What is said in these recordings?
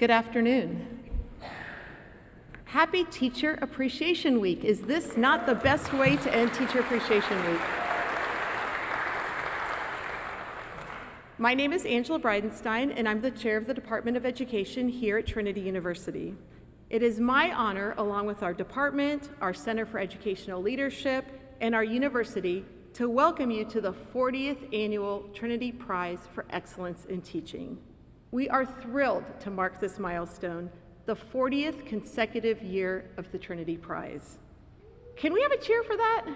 Good afternoon. Happy Teacher Appreciation Week. Is this not the best way to end Teacher Appreciation Week? My name is Angela Bridenstine, and I'm the chair of the Department of Education here at Trinity University. It is my honor, along with our department, our Center for Educational Leadership, and our university, to welcome you to the 40th Annual Trinity Prize for Excellence in Teaching. We are thrilled to mark this milestone, the 40th consecutive year of the Trinity Prize. Can we have a cheer for that?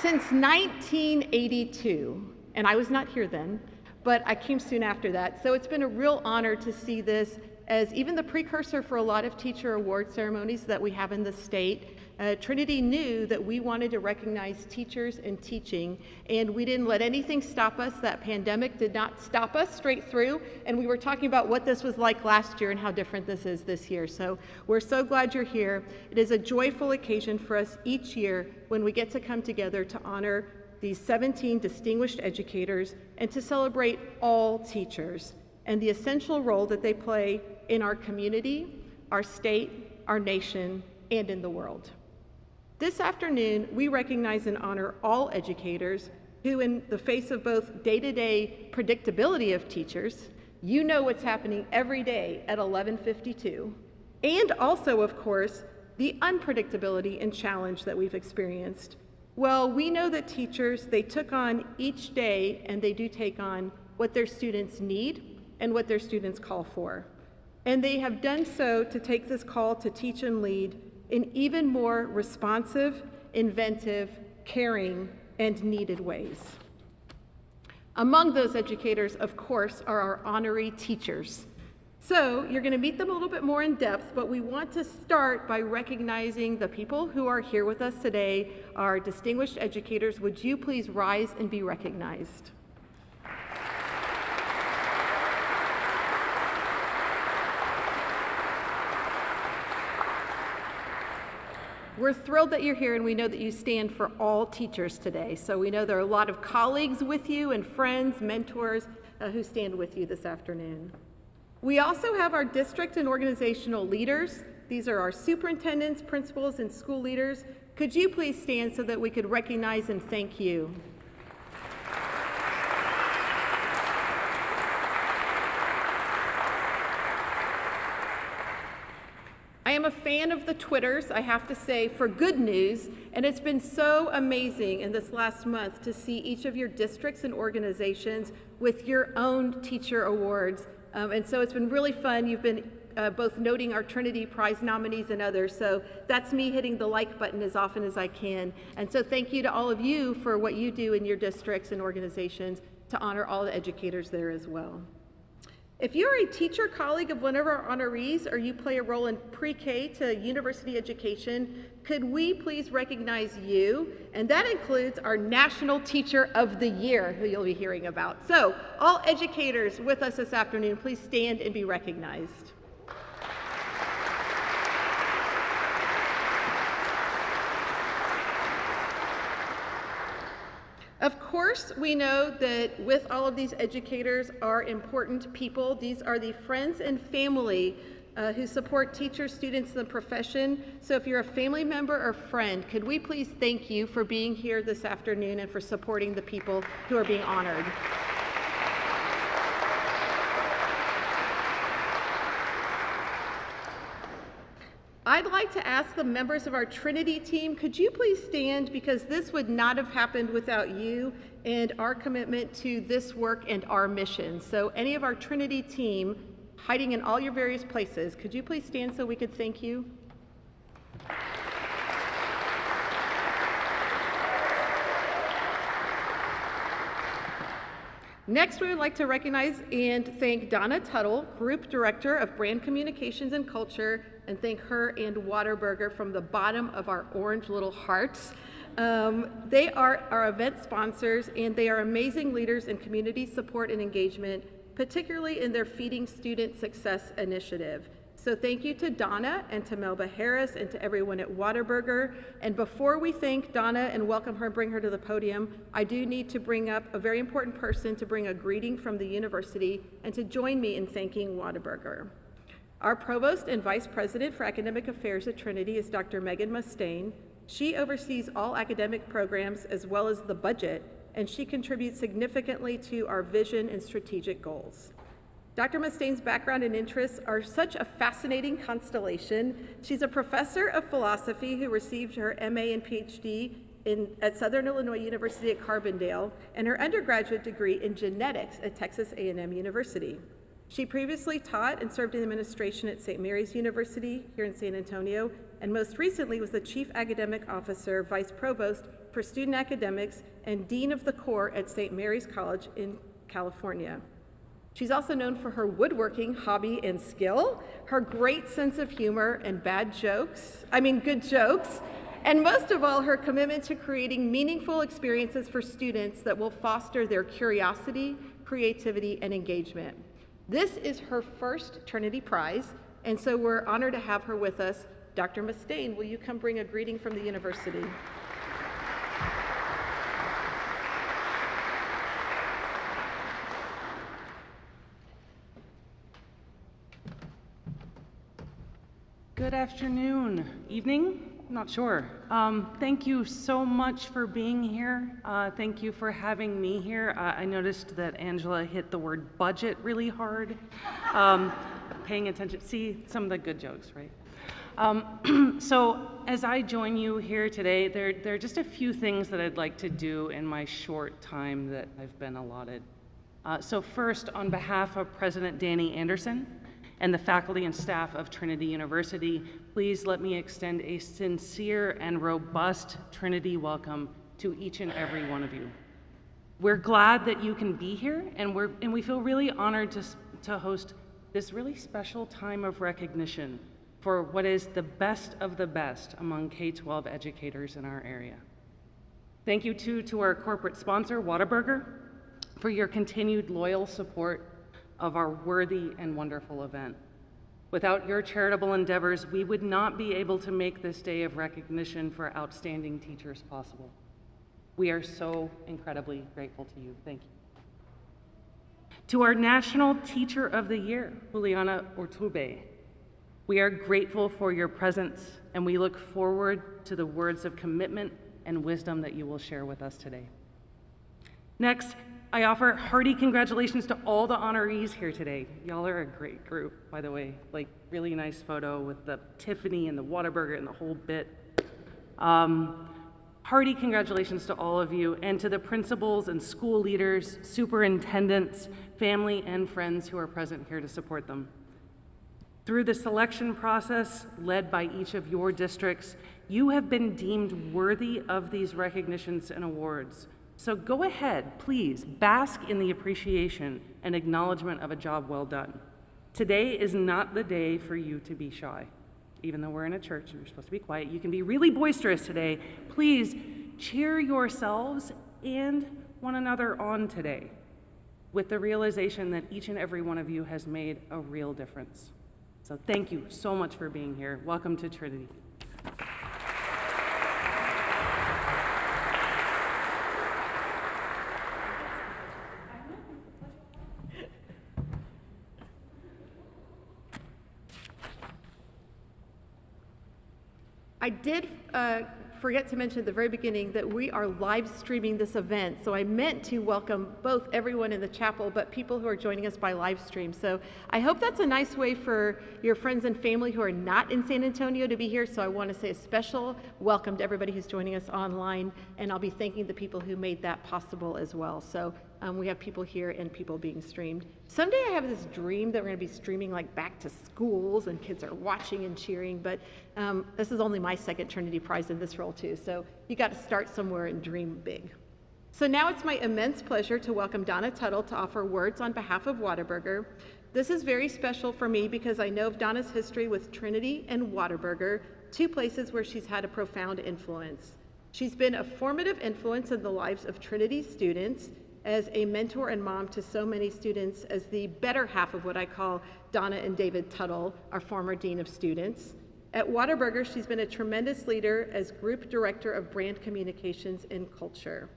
Since 1982, and I was not here then, but I came soon after that, so it's been a real honor to see this as even the precursor for a lot of teacher award ceremonies that we have in the state. Trinity knew that we wanted to recognize teachers and teaching, and we didn't let anything stop us. That pandemic did not stop us straight through, and we were talking about what this was like last year and how different this is this year. So we're so glad you're here. It is a joyful occasion for us each year when we get to come together to honor these 17 distinguished educators and to celebrate all teachers and the essential role that they play in our community, our state, our nation, and in the world. This afternoon, we recognize and honor all educators who, in the face of both day-to-day predictability of teachers, you know what's happening every day at 11:52, and also, of course, the unpredictability and challenge that we've experienced. Well, we know that teachers, they took on each day, and they do take on what their students need and what their students call for. And they have done so to take this call to teach and lead in even more responsive, inventive, caring, and needed ways. Among those educators, of course, are our honoree teachers. So you're going to meet them a little bit more in depth, but we want to start by recognizing the people who are here with us today, our distinguished educators. Would you please rise and be recognized? We're thrilled that you're here, and we know that you stand for all teachers today. So we know there are a lot of colleagues with you and friends, mentors who stand with you this afternoon. We also have our district and organizational leaders. These are our superintendents, principals, and school leaders. Could you please stand so that we could recognize and thank you? I am a fan of the Twitters, I have to say, for good news, and it's been so amazing in this last month to see each of your districts and organizations with your own teacher awards. And so it's been really fun. You've been both noting our Trinity Prize nominees and others, so that's me hitting the like button as often as I can. And so thank you to all of you for what you do in your districts and organizations to honor all the educators there as well. If you're a teacher colleague of one of our honorees, or you play a role in pre-K to university education, could we please recognize you? And that includes our National Teacher of the Year, who you'll be hearing about. So all educators with us this afternoon, please stand and be recognized. Of course, we know that with all of these educators are important people. These are the friends and family who support teachers, students, and the profession. So if you're a family member or friend, could we please thank you for being here this afternoon and for supporting the people who are being honored. I'd like to ask the members of our Trinity team, could you please stand, because this would not have happened without you and our commitment to this work and our mission. So any of our Trinity team, hiding in all your various places, could you please stand so we could thank you? Next, we would like to recognize and thank Donna Tuttle, Group Director of Brand Communications and Culture, and thank her and Whataburger from the bottom of our orange little hearts. They are our event sponsors, and they are amazing leaders in community support and engagement, particularly in their Feeding Student Success initiative. So thank you to Donna and to Melba Harris and to everyone at Whataburger. And before we thank Donna and welcome her and bring her to the podium, I do need to bring up a very important person to bring a greeting from the university and to join me in thanking Whataburger. Our Provost and Vice President for Academic Affairs at Trinity is Dr. Megan Mustaine. She oversees all academic programs as well as the budget, and she contributes significantly to our vision and strategic goals. Dr. Mustaine's background and interests are such a fascinating constellation. She's a professor of philosophy who received her MA and PhD at Southern Illinois University at Carbondale and her undergraduate degree in genetics at Texas A&M University. She previously taught and served in administration at St. Mary's University here in San Antonio, and most recently was the Chief Academic Officer, Vice Provost for Student Academics, and Dean of the Corps at St. Mary's College in California. She's also known for her woodworking hobby and skill, her great sense of humor and good jokes, and most of all, her commitment to creating meaningful experiences for students that will foster their curiosity, creativity, and engagement. This is her first Trinity Prize, and so we're honored to have her with us. Dr. Mustaine, will you come bring a greeting from the university? Good afternoon, evening, not sure. Thank you so much for being here. Thank you for having me here. I noticed that Angela hit the word budget really hard. Paying attention, see some of the good jokes, right? So as I join you here today, there are just a few things that I'd like to do in my short time that I've been allotted. So first, on behalf of President Danny Anderson, and the faculty and staff of Trinity University, please let me extend a sincere and robust Trinity welcome to each and every one of you. We're glad that you can be here, and we feel really honored to host this really special time of recognition for what is the best of the best among K-12 educators in our area. Thank you too to our corporate sponsor, Whataburger, for your continued loyal support of our worthy and wonderful event. Without your charitable endeavors, we would not be able to make this day of recognition for outstanding teachers possible. We are so incredibly grateful to you. Thank you. To our National Teacher of the Year, Juliana Urtubey, we are grateful for your presence, and we look forward to the words of commitment and wisdom that you will share with us today. Next, I offer hearty congratulations to all the honorees here today. Y'all are a great group, by the way. Like, really nice photo with the Tiffany and the Whataburger and the whole bit. Hearty congratulations to all of you and to the principals and school leaders, superintendents, family, and friends who are present here to support them. Through the selection process led by each of your districts, you have been deemed worthy of these recognitions and awards. So go ahead, please, bask in the appreciation and acknowledgement of a job well done. Today is not the day for you to be shy. Even though we're in a church and you're supposed to be quiet, you can be really boisterous today. Please cheer yourselves and one another on today with the realization that each and every one of you has made a real difference. So thank you so much for being here. Welcome to Trinity. I did forget to mention at the very beginning that we are live streaming this event. So I meant to welcome both everyone in the chapel, but people who are joining us by live stream. So I hope that's a nice way for your friends and family who are not in San Antonio to be here. So I want to say a special welcome to everybody who's joining us online. And I'll be thanking the people who made that possible as well. So we have people here and people being streamed. Someday I have this dream that we're going to be streaming like back to schools and kids are watching and cheering, but this is only my second Trinity Prize in this role too, so you got to start somewhere and dream big. So now it's my immense pleasure to welcome Donna Tuttle to offer words on behalf of Whataburger. This is very special for me because I know of Donna's history with Trinity and Whataburger, two places where she's had a profound influence. She's been a formative influence in the lives of Trinity students, as a mentor and mom to so many students, as the better half of what I call Donna and David Tuttle, our former Dean of Students. At Whataburger, she's been a tremendous leader as Group Director of Brand Communications and Culture.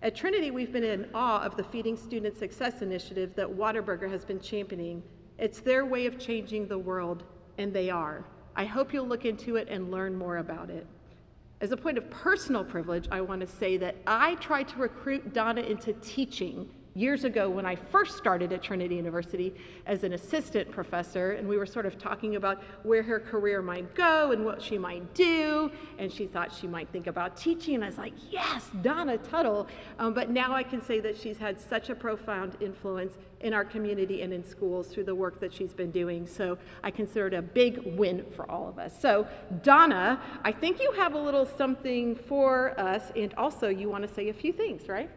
At Trinity, we've been in awe of the Feeding Student Success initiative that Whataburger has been championing. It's their way of changing the world, and they are. I hope you'll look into it and learn more about it. As a point of personal privilege, I want to say that I tried to recruit Donna into teaching years ago when I first started at Trinity University as an assistant professor, and we were sort of talking about where her career might go and what she might do, and she thought she might think about teaching, and I was like, yes, Donna Tuttle. But now I can say that she's had such a profound influence in our community and in schools through the work that she's been doing, so I consider it a big win for all of us. So Donna, I think you have a little something for us, and also you want to say a few things, right?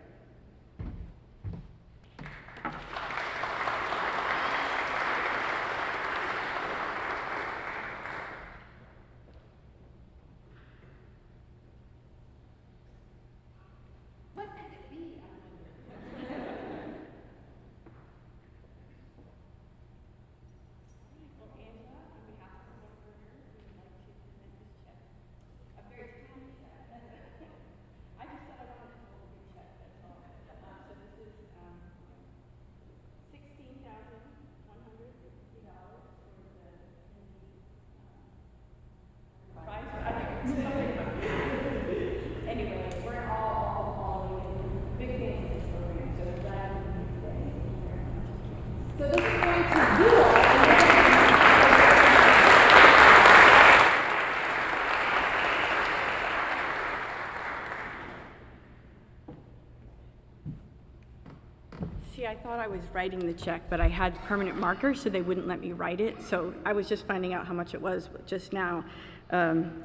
See, I thought I was writing the check, but I had permanent markers, so they wouldn't let me write it. So I was just finding out how much it was just now.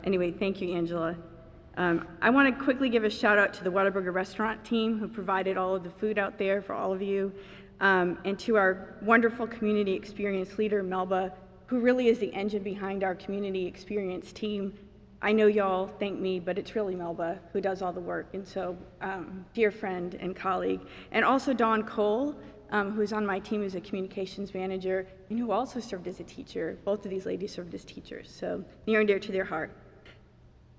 Anyway, thank you, Angela. I want to quickly give a shout out to the Whataburger restaurant team who provided all of the food out there for all of you, and to our wonderful community experience leader, Melba, who really is the engine behind our community experience team. I know y'all thank me, but it's really Melba who does all the work, and so dear friend and colleague. And also Dawn Cole, who's on my team as a communications manager, and who also served as a teacher. Both of these ladies served as teachers, so near and dear to their heart.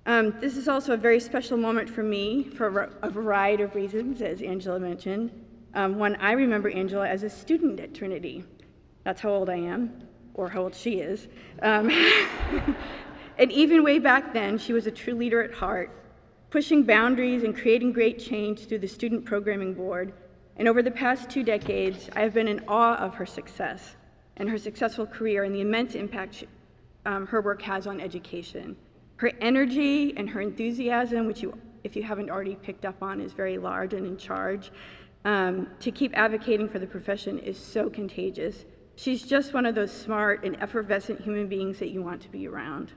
This is also a very special moment for me for a variety of reasons, as Angela mentioned. One, I remember Angela as a student at Trinity. That's how old I am, or how old she is. And even way back then, she was a true leader at heart, pushing boundaries and creating great change through the Student Programming Board. And over the past 2 decades, I have been in awe of her success and her successful career and the immense impact her work has on education. Her energy and her enthusiasm, which if you haven't already picked up on, is very large and in charge, to keep advocating for the profession is so contagious. She's just one of those smart and effervescent human beings that you want to be around.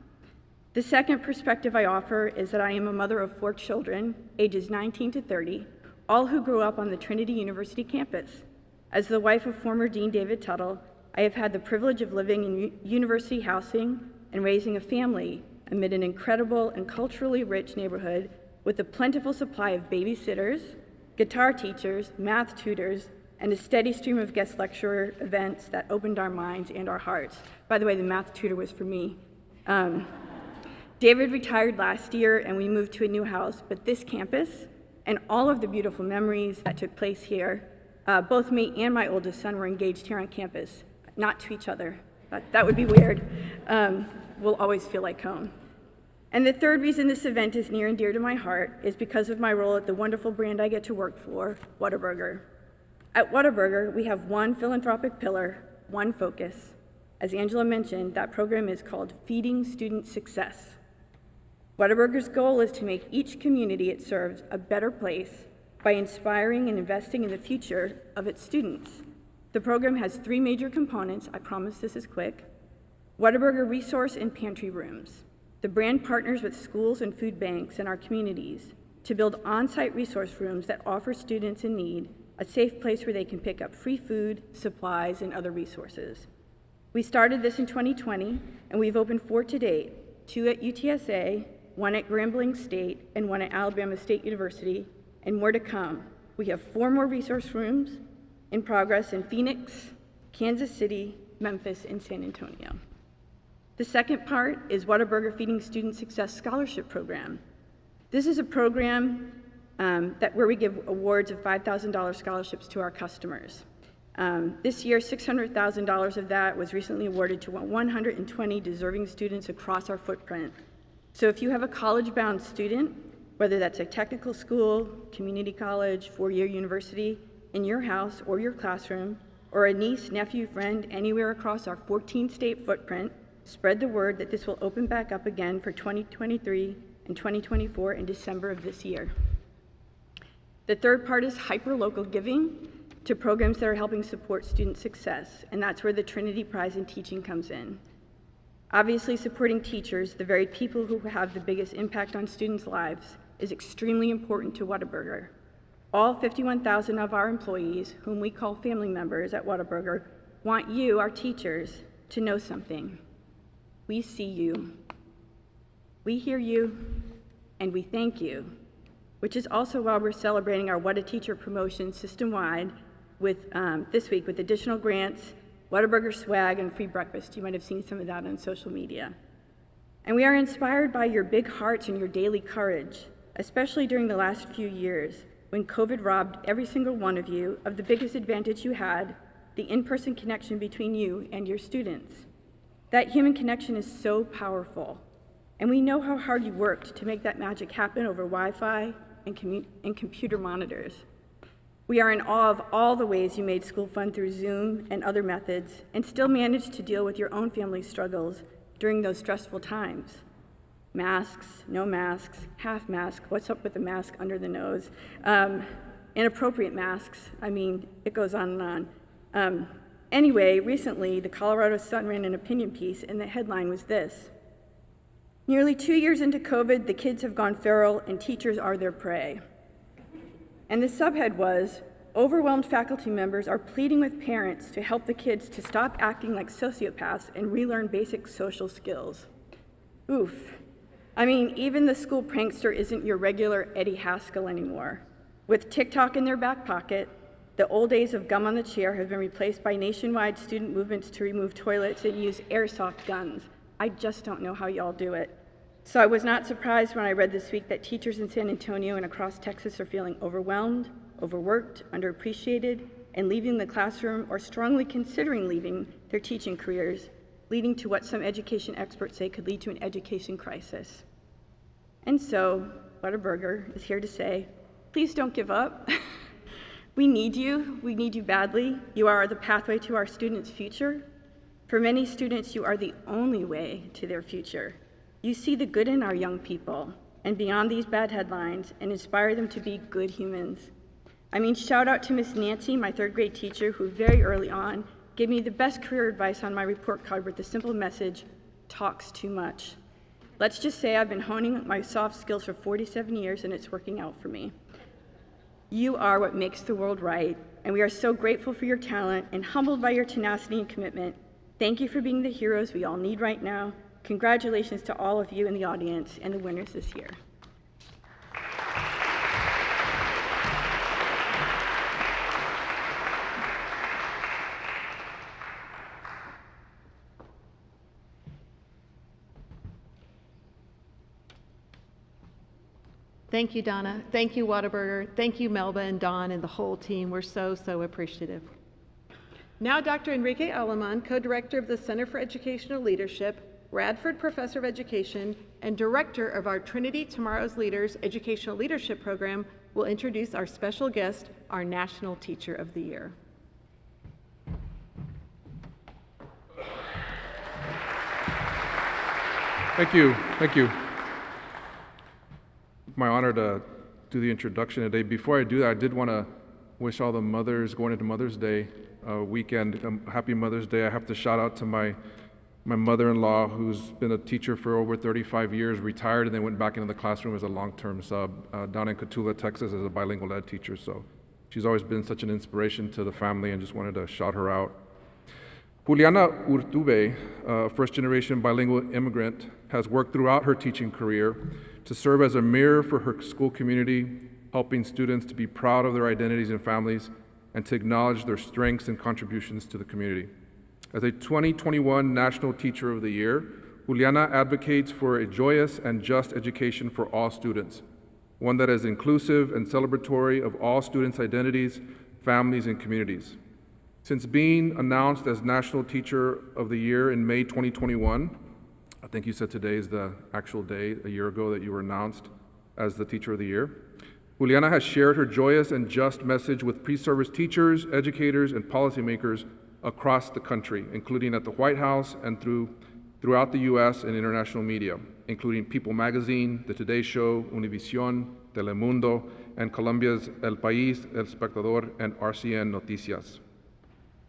The second perspective I offer is that I am a mother of 4 children, ages 19 to 30, all who grew up on the Trinity University campus. As the wife of former Dean David Tuttle, I have had the privilege of living in university housing and raising a family amid an incredible and culturally rich neighborhood with a plentiful supply of babysitters, guitar teachers, math tutors, and a steady stream of guest lecturer events that opened our minds and our hearts. By the way, the math tutor was for me. David retired last year and we moved to a new house, but this campus and all of the beautiful memories that took place here, both me and my oldest son were engaged here on campus, not to each other. That would be weird. We'll always feel like home. And the third reason this event is near and dear to my heart is because of my role at the wonderful brand I get to work for, Whataburger. At Whataburger, we have one philanthropic pillar, one focus. As Angela mentioned, that program is called Feeding Student Success. Whataburger's goal is to make each community it serves a better place by inspiring and investing in the future of its students. The program has 3 major components. I promise this is quick. Whataburger resource and pantry rooms. The brand partners with schools and food banks in our communities to build on-site resource rooms that offer students in need a safe place where they can pick up free food, supplies, and other resources. We started this in 2020, and we've opened 4 to date, 2 at UTSA, 1 at Grambling State, and 1 at Alabama State University, and more to come. We have 4 more resource rooms in progress in Phoenix, Kansas City, Memphis, and San Antonio. The second part is Whataburger Feeding Student Success Scholarship Program. This is a program where we give awards of $5,000 scholarships to our customers. This year, $600,000 of that was recently awarded to 120 deserving students across our footprint. So if you have a college-bound student, whether that's a technical school, community college, four-year university, in your house or your classroom, or a niece, nephew, friend, anywhere across our 14-state footprint, spread the word that this will open back up again for 2023 and 2024 in December of this year. The third part is hyper-local giving to programs that are helping support student success, and that's where the Trinity Prize in Teaching comes in. Obviously, supporting teachers, the very people who have the biggest impact on students' lives, is extremely important to Whataburger. All 51,000 of our employees, whom we call family members at Whataburger, want you, our teachers, to know something. We see you, we hear you, and we thank you, which is also why we're celebrating our What a Teacher promotion system-wide with this week with additional grants, Whataburger swag, and free breakfast. You might have seen some of that on social media. And we are inspired by your big hearts and your daily courage, especially during the last few years when COVID robbed every single one of you of the biggest advantage you had, the in-person connection between you and your students. That human connection is so powerful, and we know how hard you worked to make that magic happen over Wi-Fi and computer monitors. We are in awe of all the ways you made school fun through Zoom and other methods, and still managed to deal with your own family struggles during those stressful times. Masks, no masks, half mask, what's up with the mask under the nose, inappropriate masks, I mean, it goes on and on. Anyway, recently, the Colorado Sun ran an opinion piece, and the headline was this: "Nearly 2 years into COVID, the kids have gone feral and teachers are their prey." And the subhead was, "Overwhelmed faculty members are pleading with parents to help the kids to stop acting like sociopaths and relearn basic social skills." Oof. I mean, even the school prankster isn't your regular Eddie Haskell anymore. With TikTok in their back pocket, the old days of gum on the chair have been replaced by nationwide student movements to remove toilets and use airsoft guns. I just don't know how y'all do it. So I was not surprised when I read this week that teachers in San Antonio and across Texas are feeling overwhelmed, overworked, underappreciated, and leaving the classroom or strongly considering leaving their teaching careers, leading to what some education experts say could lead to an education crisis. And so, Whataburger is here to say, please don't give up. We need you badly. You are the pathway to our students' future. For many students, you are the only way to their future. You see the good in our young people and beyond these bad headlines and inspire them to be good humans. I mean, shout out to Miss Nancy, my third grade teacher, who very early on gave me the best career advice on my report card with the simple message, talks too much. Let's just say I've been honing my soft skills for 47 years and it's working out for me. You are what makes the world right, and we are so grateful for your talent and humbled by your tenacity and commitment. Thank you for being the heroes we all need right now. Congratulations to all of you in the audience and the winners this year. Thank you, Donna. Thank you, Whataburger. Thank you, Melba and Don and the whole team. We're so, so appreciative. Now, Dr. Enrique Aleman, co-director of the Center for Educational Leadership, Radford Professor of Education, and director of our Trinity Tomorrow's Leaders Educational Leadership Program, will introduce our special guest, our National Teacher of the Year. Thank you. Thank you. My honor to do the introduction today. Before I do that, I did want to wish all the mothers going into Mother's Day weekend happy Mother's Day. I have to shout out to my mother-in-law, who's been a teacher for over 35 years, retired, and then went back into the classroom as a long-term sub down in Cotulla, Texas, as a bilingual ed teacher. So she's always been such an inspiration to the family, and just wanted to shout her out. Juliana Urtubey, a first-generation bilingual immigrant, has worked throughout her teaching career to serve as a mirror for her school community, helping students to be proud of their identities and families and to acknowledge their strengths and contributions to the community. As a 2021 National Teacher of the Year, Juliana advocates for a joyous and just education for all students, one that is inclusive and celebratory of all students' identities, families, and communities. Since being announced as National Teacher of the Year in May 2021, I think you said today is the actual day, a year ago, that you were announced as the Teacher of the Year, Juliana has shared her joyous and just message with pre-service teachers, educators, and policymakers across the country, including at the White House and throughout the U.S. and international media, including People Magazine, The Today Show, Univision, Telemundo, and Colombia's El País, El Espectador, and RCN Noticias.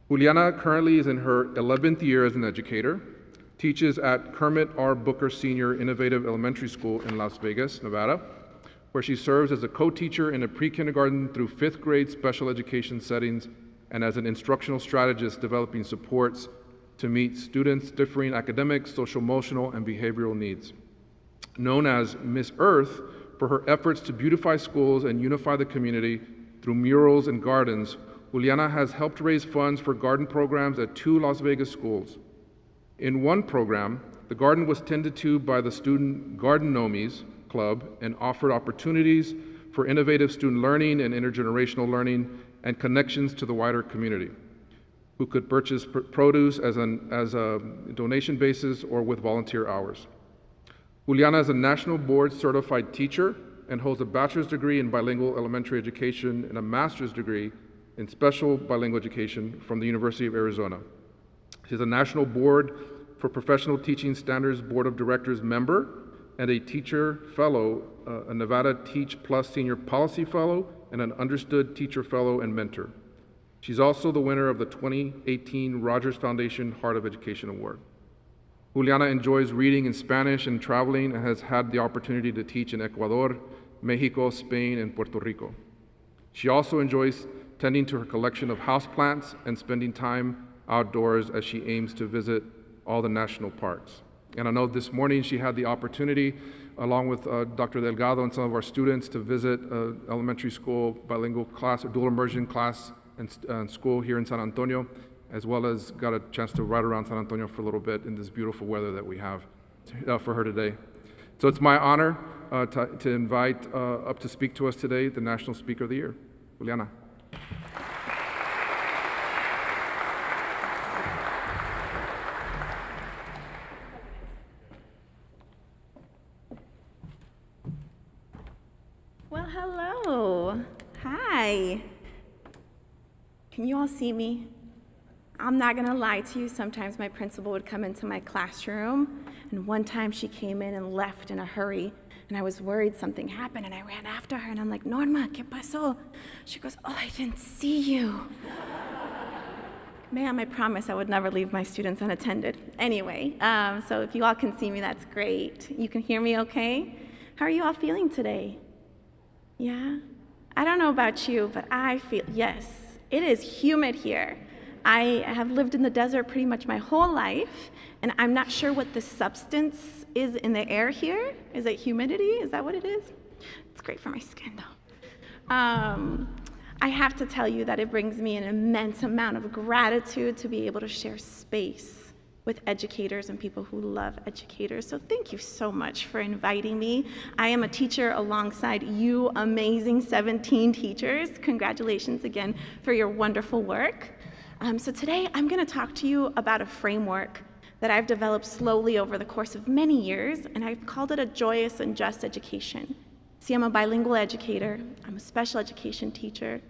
Juliana currently is in her 11th year as an educator, teaches at Kermit R. Booker Senior Innovative Elementary School in Las Vegas, Nevada, where she serves as a co-teacher in a pre-kindergarten through 5th grade special education settings and as an instructional strategist developing supports to meet students' differing academic, social-emotional, and behavioral needs. Known as Miss Earth for her efforts to beautify schools and unify the community through murals and gardens, Juliana has helped raise funds for garden programs at 2 Las Vegas schools. In one program, the garden was tended to by the student Garden-Nomies Club and offered opportunities for innovative student learning and intergenerational learning and connections to the wider community, who could purchase produce as a donation basis or with volunteer hours. Juliana is a national board certified teacher and holds a bachelor's degree in bilingual elementary education and a master's degree in special bilingual education from the University of Arizona. She's a National Board for Professional Teaching Standards Board of Directors member and a teacher fellow, a Nevada Teach Plus Senior Policy Fellow, and an Understood Teacher Fellow and Mentor. She's also the winner of the 2018 Rogers Foundation Heart of Education Award. Juliana enjoys reading in Spanish and traveling and has had the opportunity to teach in Ecuador, Mexico, Spain, and Puerto Rico. She also enjoys tending to her collection of houseplants and spending time outdoors as she aims to visit all the national parks. And I know this morning she had the opportunity, along with Dr. Delgado and some of our students, to visit elementary school bilingual class or dual immersion class and school here in San Antonio, as well as got a chance to ride around San Antonio for a little bit in this beautiful weather that we have for her today. So it's my honor to invite up to speak to us today the National Speaker of the Year, Juliana. Well, hello. Hi. Can you all see me? I'm not gonna lie to you, sometimes my principal would come into my classroom, and one time she came in and left in a hurry, and I was worried something happened, and I ran after her, and I'm like, Norma, ¿qué pasó? She goes, oh, I didn't see you. Ma'am, I promise I would never leave my students unattended. Anyway, so if you all can see me, that's great. You can hear me okay? How are you all feeling today? Yeah? I don't know about you, but I feel, yes, it is humid here. I have lived in the desert pretty much my whole life, and I'm not sure what the substance is in the air here. Is it humidity? Is that what it is? It's great for my skin, though. I have to tell you that it brings me an immense amount of gratitude to be able to share space with educators and people who love educators. So thank you so much for inviting me. I am a teacher alongside you amazing 17 teachers. Congratulations again for your wonderful work. So today I'm gonna talk to you about a framework that I've developed slowly over the course of many years, and I've called it a joyous and just education. See, I'm a bilingual educator, I'm a special education teacher,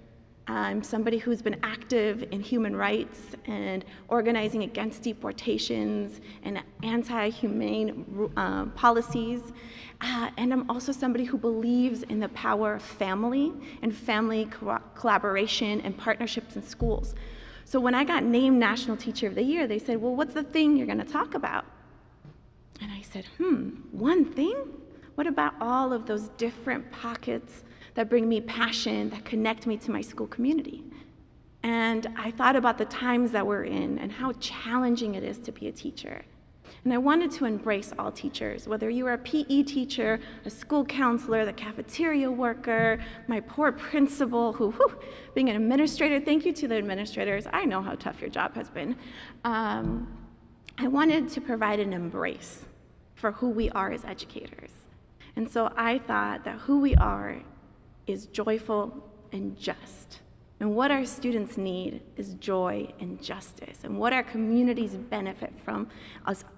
I'm somebody who's been active in human rights and organizing against deportations and anti-humane policies. And I'm also somebody who believes in the power of family and family collaboration and partnerships in schools. So when I got named National Teacher of the Year, they said, well, what's the thing you're gonna talk about? And I said, one thing? What about all of those different pockets that bring me passion, that connect me to my school community? And I thought about the times that we're in and how challenging it is to be a teacher. And I wanted to embrace all teachers, whether you were a PE teacher, a school counselor, the cafeteria worker, my poor principal, who, being an administrator, thank you to the administrators, I know how tough your job has been. I wanted to provide an embrace for who we are as educators. And so I thought that who we are is joyful and just. And what our students need is joy and justice. And what our communities benefit from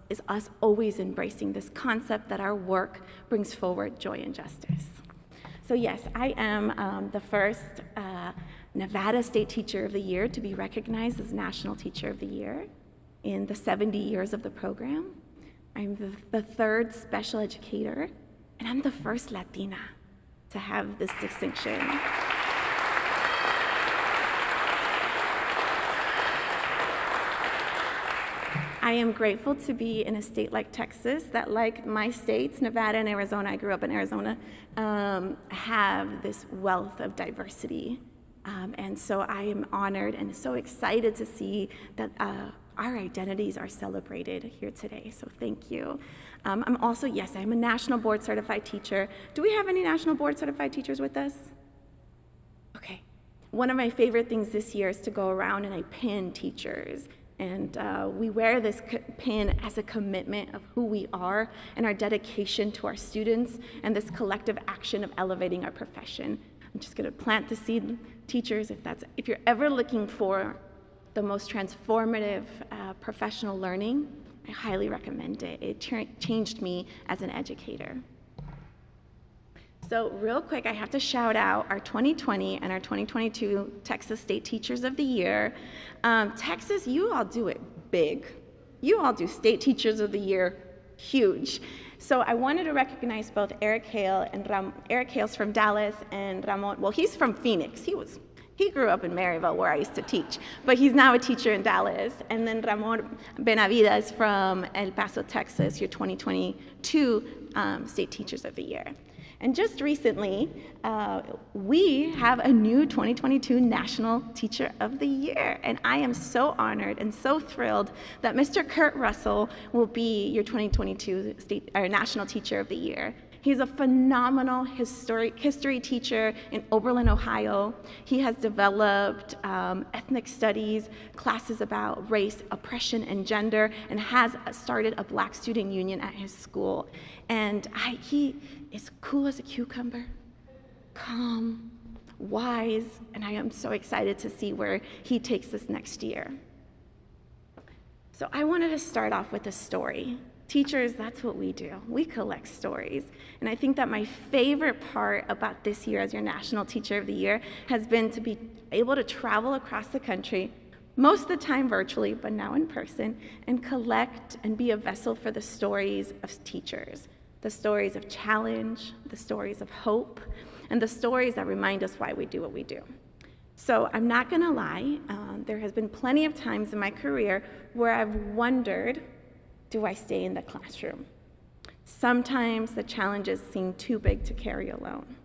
is us always embracing this concept that our work brings forward joy and justice. So yes, I am the first Nevada State Teacher of the Year to be recognized as National Teacher of the Year in the 70 years of the program. I'm the third special educator, and I'm the first Latina to have this distinction. I am grateful to be in a state like Texas that, like my states, Nevada and Arizona, I grew up in Arizona, have this wealth of diversity. And so I am honored and so excited to see that our identities are celebrated here today, so thank you. I'm also, yes, I'm a National Board Certified Teacher. Do we have any National Board Certified teachers with us? Okay. One of my favorite things this year is to go around and I pin teachers. And we wear this pin as a commitment of who we are and our dedication to our students and this collective action of elevating our profession. I'm just going to plant the seed, teachers, if you're ever looking for the most transformative professional learning, I highly recommend it. It changed me as an educator. So real quick, I have to shout out our 2020 and our 2022 Texas State Teachers of the Year. Texas, you all do it big. You all do State Teachers of the Year huge. So I wanted to recognize both Eric Hale and Eric Hale's from Dallas and Ramon, well, he's from Phoenix. He grew up in Maryville where I used to teach, but he's now a teacher in Dallas. And then Ramon Benavides from El Paso, Texas, your 2022 State Teachers of the Year. And just recently, we have a new 2022 National Teacher of the Year. And I am so honored and so thrilled that Mr. Kurt Russell will be your 2022 National Teacher of the Year. He's a phenomenal history teacher in Oberlin, Ohio. He has developed ethnic studies, classes about race, oppression, and gender, and has started a Black student union at his school. And he is cool as a cucumber, calm, wise, and I am so excited to see where he takes this next year. So I wanted to start off with a story. Teachers, that's what we do. We collect stories. And I think that my favorite part about this year as your National Teacher of the Year has been to be able to travel across the country, most of the time virtually, but now in person, and collect and be a vessel for the stories of teachers, the stories of challenge, the stories of hope, and the stories that remind us why we do what we do. So I'm not gonna lie, there has been plenty of times in my career where I've wondered, do I stay in the classroom? Sometimes the challenges seem too big to carry alone.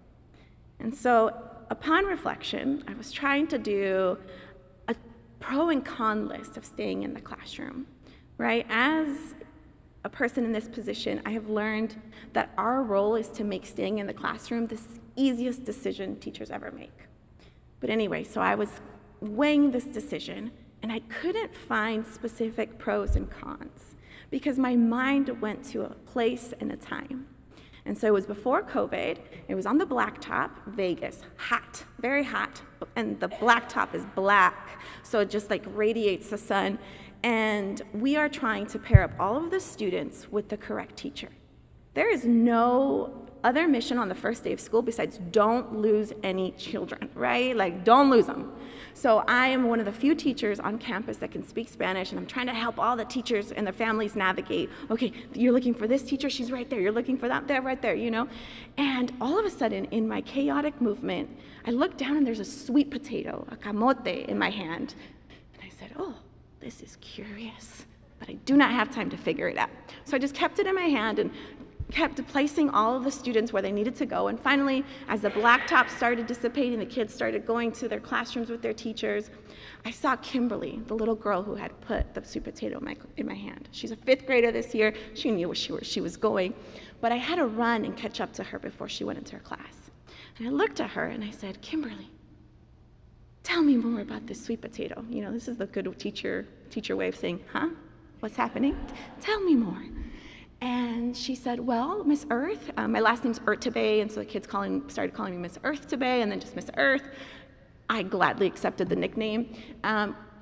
And so upon reflection, I was trying to do a pro and con list of staying in the classroom, right? As a person in this position, I have learned that our role is to make staying in the classroom the easiest decision teachers ever make. But anyway, so I was weighing this decision, and I couldn't find specific pros and cons, because my mind went to a place and a time. And so it was before COVID, it was on the blacktop, Vegas, hot, very hot, and the blacktop is black, so it just like radiates the sun. And we are trying to pair up all of the students with the correct teacher. There is no other mission on the first day of school besides don't lose any children, right? Like, don't lose them. So I am one of the few teachers on campus that can speak Spanish, and I'm trying to help all the teachers and their families navigate. Okay, you're looking for this teacher, she's right there. You're looking for that, there, right there, you know? And all of a sudden, in my chaotic movement, I look down and there's a sweet potato, a camote, in my hand. And I said, oh, this is curious, but I do not have time to figure it out. So I just kept it in my hand and kept placing all of the students where they needed to go. And finally, as the blacktop started dissipating, the kids started going to their classrooms with their teachers, I saw Kimberly, the little girl who had put the sweet potato in my hand. She's a 5th grader this year. She knew where she was going. But I had to run and catch up to her before she went into her class. And I looked at her and I said, Kimberly, tell me more about this sweet potato. You know, this is the good teacher way of saying, huh? What's happening? Tell me more. And she said, well, Miss Earth, my last name's Urtubey, and so the kids started calling me Miss Urtubey, and then just Miss Earth. I gladly accepted the nickname.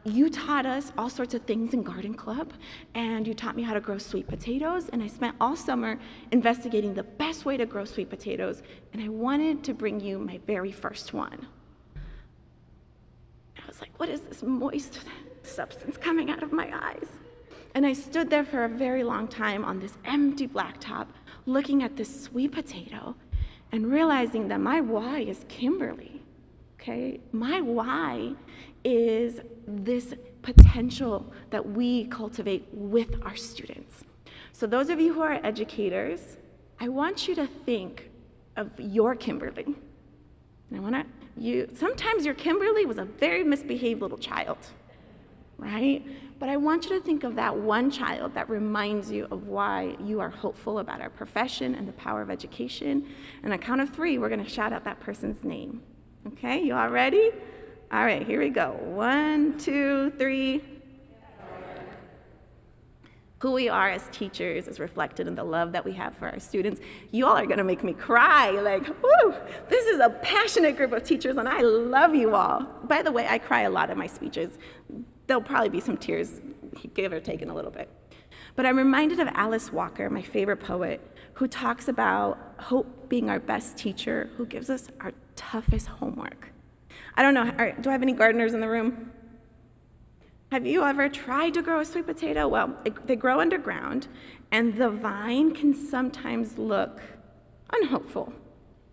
You taught us all sorts of things in garden club, and you taught me how to grow sweet potatoes, and I spent all summer investigating the best way to grow sweet potatoes, and I wanted to bring you my very first one. I was like, what is this moist substance coming out of my eyes? And I stood there for a very long time on this empty blacktop, looking at this sweet potato and realizing that my why is Kimberly, okay? My why is this potential that we cultivate with our students. So those of you who are educators, I want you to think of your Kimberly. And sometimes your Kimberly was a very misbehaved little child, right? But I want you to think of that one child that reminds you of why you are hopeful about our profession and the power of education. And on the count of 3, we're going to shout out that person's name. Okay, you all ready? All right, here we go. 1, 2, 3. Who we are as teachers is reflected in the love that we have for our students. You all are going to make me cry. Like, whoo, this is a passionate group of teachers, and I love you all. By the way, I cry a lot in my speeches. There'll probably be some tears, give or take in a little bit. But I'm reminded of Alice Walker, my favorite poet, who talks about hope being our best teacher, who gives us our toughest homework. I don't know, all right, do I have any gardeners in the room? Have you ever tried to grow a sweet potato? Well, they grow underground, and the vine can sometimes look unhopeful.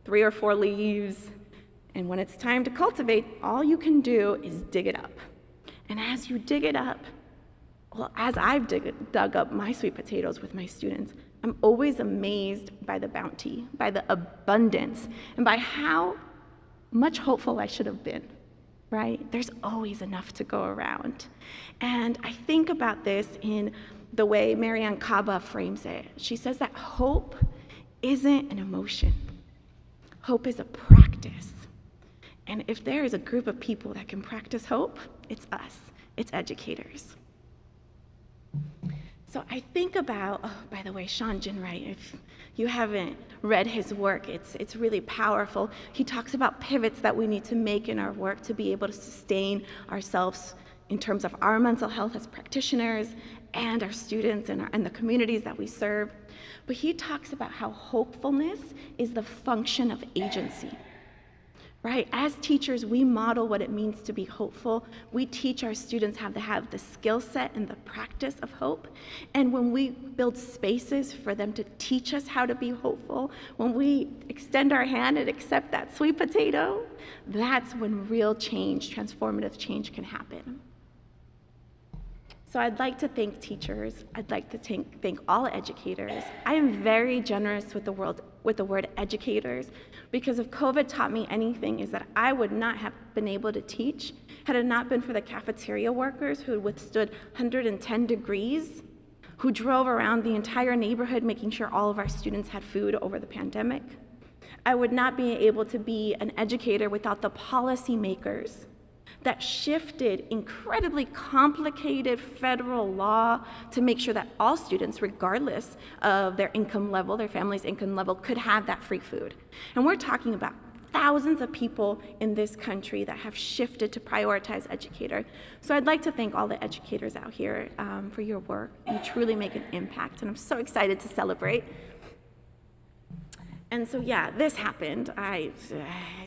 3 or 4 leaves, and when it's time to cultivate, all you can do is dig it up. And as you dig it up, well, as I've dug up my sweet potatoes with my students, I'm always amazed by the bounty, by the abundance, and by how much hopeful I should have been, right? There's always enough to go around. And I think about this in the way Marianne Kaba frames it. She says that hope isn't an emotion. Hope is a practice. And if there is a group of people that can practice hope, it's us. It's educators. So I think about, oh, by the way, Sean Jinwright, if you haven't read his work, it's really powerful. He talks about pivots that we need to make in our work to be able to sustain ourselves in terms of our mental health as practitioners and our students and the communities that we serve. But he talks about how hopefulness is the function of agency. Right? As teachers, we model what it means to be hopeful. We teach our students how to have the skill set and the practice of hope. And when we build spaces for them to teach us how to be hopeful, when we extend our hand and accept that sweet potato, that's when real change, transformative change can happen. So I'd like to thank teachers. I'd like to thank all educators. I am very generous with the word educators, because if COVID taught me anything, is that I would not have been able to teach had it not been for the cafeteria workers who withstood 110 degrees, who drove around the entire neighborhood making sure all of our students had food over the pandemic. I would not be able to be an educator without the policymakers that shifted incredibly complicated federal law to make sure that all students, regardless of their income level, their family's income level, could have that free food. And we're talking about thousands of people in this country that have shifted to prioritize educator. So I'd like to thank all the educators out here for your work. You truly make an impact, and I'm so excited to celebrate. And so yeah, this happened. I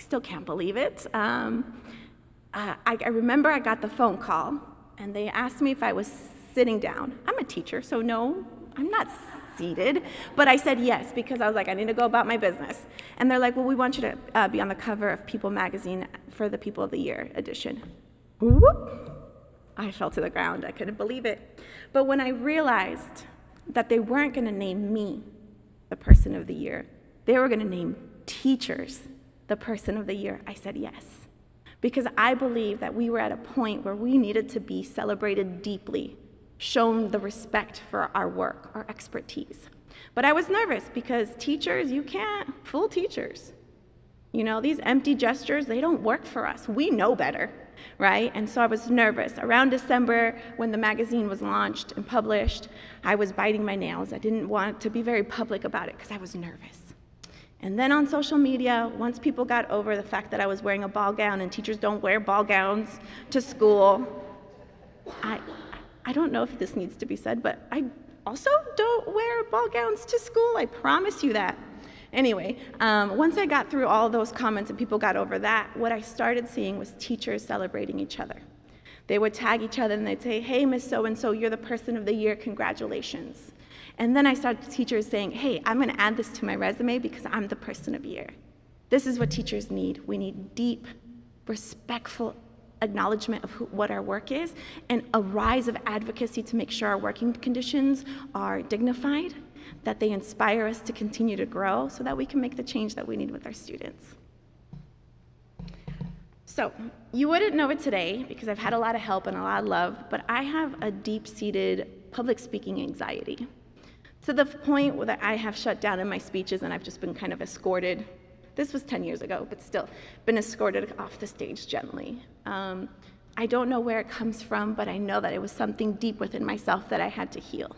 still can't believe it. I remember I got the phone call, and they asked me if I was sitting down. I'm a teacher, so no, I'm not seated. But I said yes, because I was like, I need to go about my business. And they're like, well, we want you to be on the cover of People magazine for the People of the Year edition. Whoop! I fell to the ground. I couldn't believe it. But when I realized that they weren't going to name me, the person of the year. They were going to name teachers the person of the year. I said yes, because I believe that we were at a point where we needed to be celebrated deeply, shown the respect for our work, our expertise. But I was nervous because teachers, you can't fool teachers. You know, these empty gestures, they don't work for us. We know better, right? And so I was nervous. Around December, when the magazine was launched and published, I was biting my nails. I didn't want to be very public about it because I was nervous. And then on social media, once people got over the fact that I was wearing a ball gown and teachers don't wear ball gowns to school, I don't know if this needs to be said, but I also don't wear ball gowns to school. I promise you that. Anyway, once I got through all those comments and people got over that, what I started seeing was teachers celebrating each other. They would tag each other and they'd say, hey, Miss So-and-so, you're the person of the year, congratulations. And then I started teachers saying, hey, I'm gonna add this to my resume because I'm the person of the year. This is what teachers need. We need deep, respectful acknowledgement of what our work is and a rise of advocacy to make sure our working conditions are dignified, that they inspire us to continue to grow so that we can make the change that we need with our students. So you wouldn't know it today because I've had a lot of help and a lot of love, but I have a deep-seated public speaking anxiety to the point where I have shut down in my speeches and I've just been kind of escorted. This was 10 years ago, but still been escorted off the stage gently. I don't know where it comes from, but I know that it was something deep within myself that I had to heal.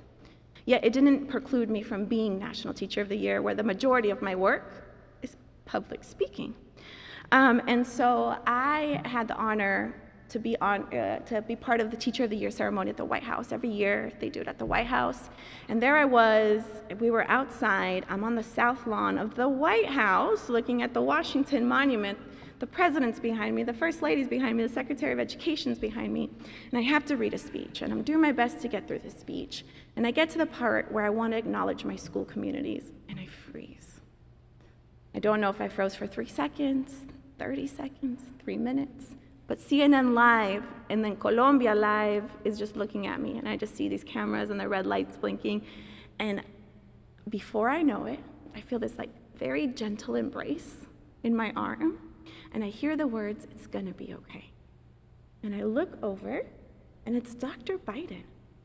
Yet it didn't preclude me from being National Teacher of the Year, where the majority of my work is public speaking. And so I had the honor to be part of the Teacher of the Year ceremony at the White House. Every year they do it at the White House. And there I was, we were outside, I'm on the south lawn of the White House looking at the Washington Monument. The president's behind me, the first lady's behind me, the Secretary of Education's behind me, and I have to read a speech, and I'm doing my best to get through this speech. And I get to the part where I want to acknowledge my school communities, and I freeze. I don't know if I froze for 3 seconds, 30 seconds, 3 minutes, but CNN Live and then Colombia Live is just looking at me, and I just see these cameras and the red lights blinking, and before I know it, I feel this like very gentle embrace in my arm, and I hear the words, "It's gonna be okay." And I look over, and it's Dr. Biden.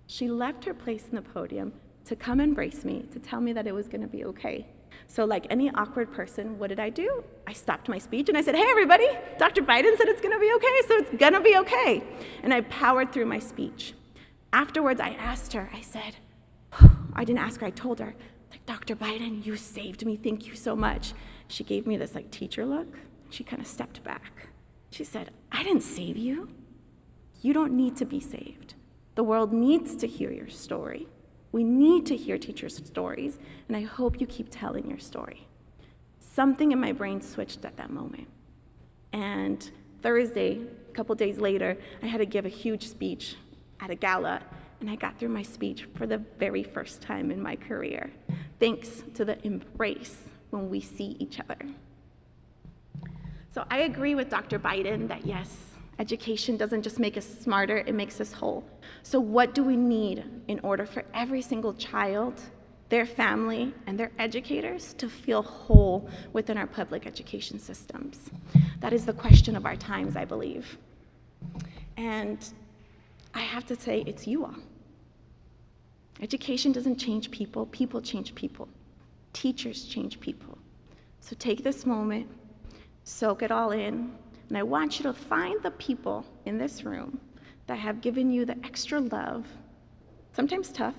She left her place in the podium to come embrace me, to tell me that it was gonna be okay. So like any awkward person, what did I do? I stopped my speech and I said, hey everybody, Dr. Biden said it's gonna be okay, so it's gonna be okay. And I powered through my speech. Afterwards, I asked her, I said, I didn't ask her, I told her, like, Dr. Biden, you saved me, thank you so much. She gave me this like teacher look. She kind of stepped back. She said, I didn't save you. You don't need to be saved. The world needs to hear your story. We need to hear teachers' stories, and I hope you keep telling your story. Something in my brain switched at that moment. And Thursday, a couple days later, I had to give a huge speech at a gala, and I got through my speech for the very first time in my career, thanks to the embrace when we see each other. So I agree with Dr. Biden that yes, education doesn't just make us smarter, it makes us whole. So what do we need in order for every single child, their family, and their educators to feel whole within our public education systems? That is the question of our times, I believe. And I have to say, it's you all. Education doesn't change people, people change people. Teachers change people. So take this moment, soak it all in, and I want you to find the people in this room that have given you the extra love, sometimes tough,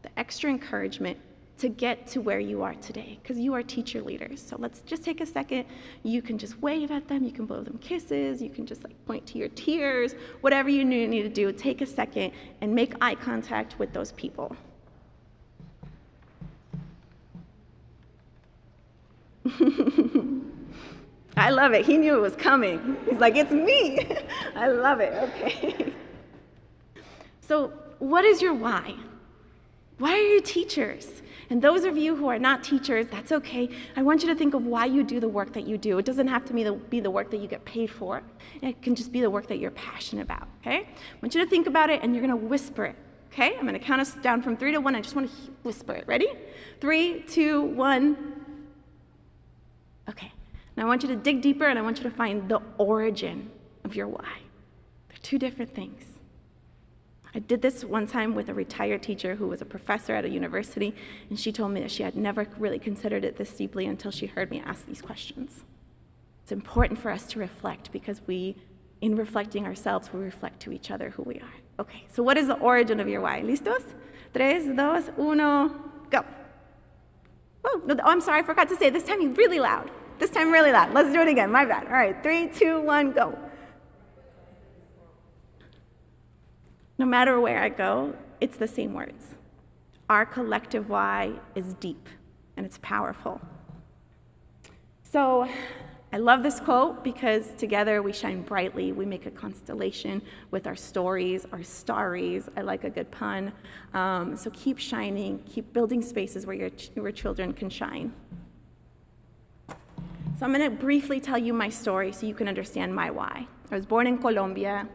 the extra encouragement to get to where you are today, because you are teacher leaders. So let's just take a second. You can just wave at them, you can blow them kisses, you can just like point to your tears, whatever you need to do, take a second and make eye contact with those people. I love it. He knew it was coming. He's like, it's me. I love it. Okay. So what is your why? Why are you teachers? And those of you who are not teachers, that's okay. I want you to think of why you do the work that you do. It doesn't have to be the work that you get paid for. It can just be the work that you're passionate about, okay? I want you to think about it, and you're going to whisper it okay? I'm gonna count us down from 3 to 1. I just wanna whisper it. Ready? 3, 2, 1. Okay. Now I want you to dig deeper and I want you to find the origin of your why. They're two different things. I did this one time with a retired teacher who was a professor at a university, and she told me that she had never really considered it this deeply until she heard me ask these questions. It's important for us to reflect because in reflecting ourselves, we reflect to each other who we are. Okay, so what is the origin of your why? ¿Listos? 3, 2, 1, go. Oh, no, I'm sorry, I forgot to say, this time you're really loud. This time really loud. Let's do it again, my bad. All right, 3, 2, 1, go. No matter where I go, it's the same words. Our collective why is deep, and it's powerful. So I love this quote because together we shine brightly. We make a constellation with our stories, our starries. I like a good pun. So keep shining, keep building spaces where your children can shine. So I'm going to briefly tell you my story so you can understand my why. I was born in Colombia.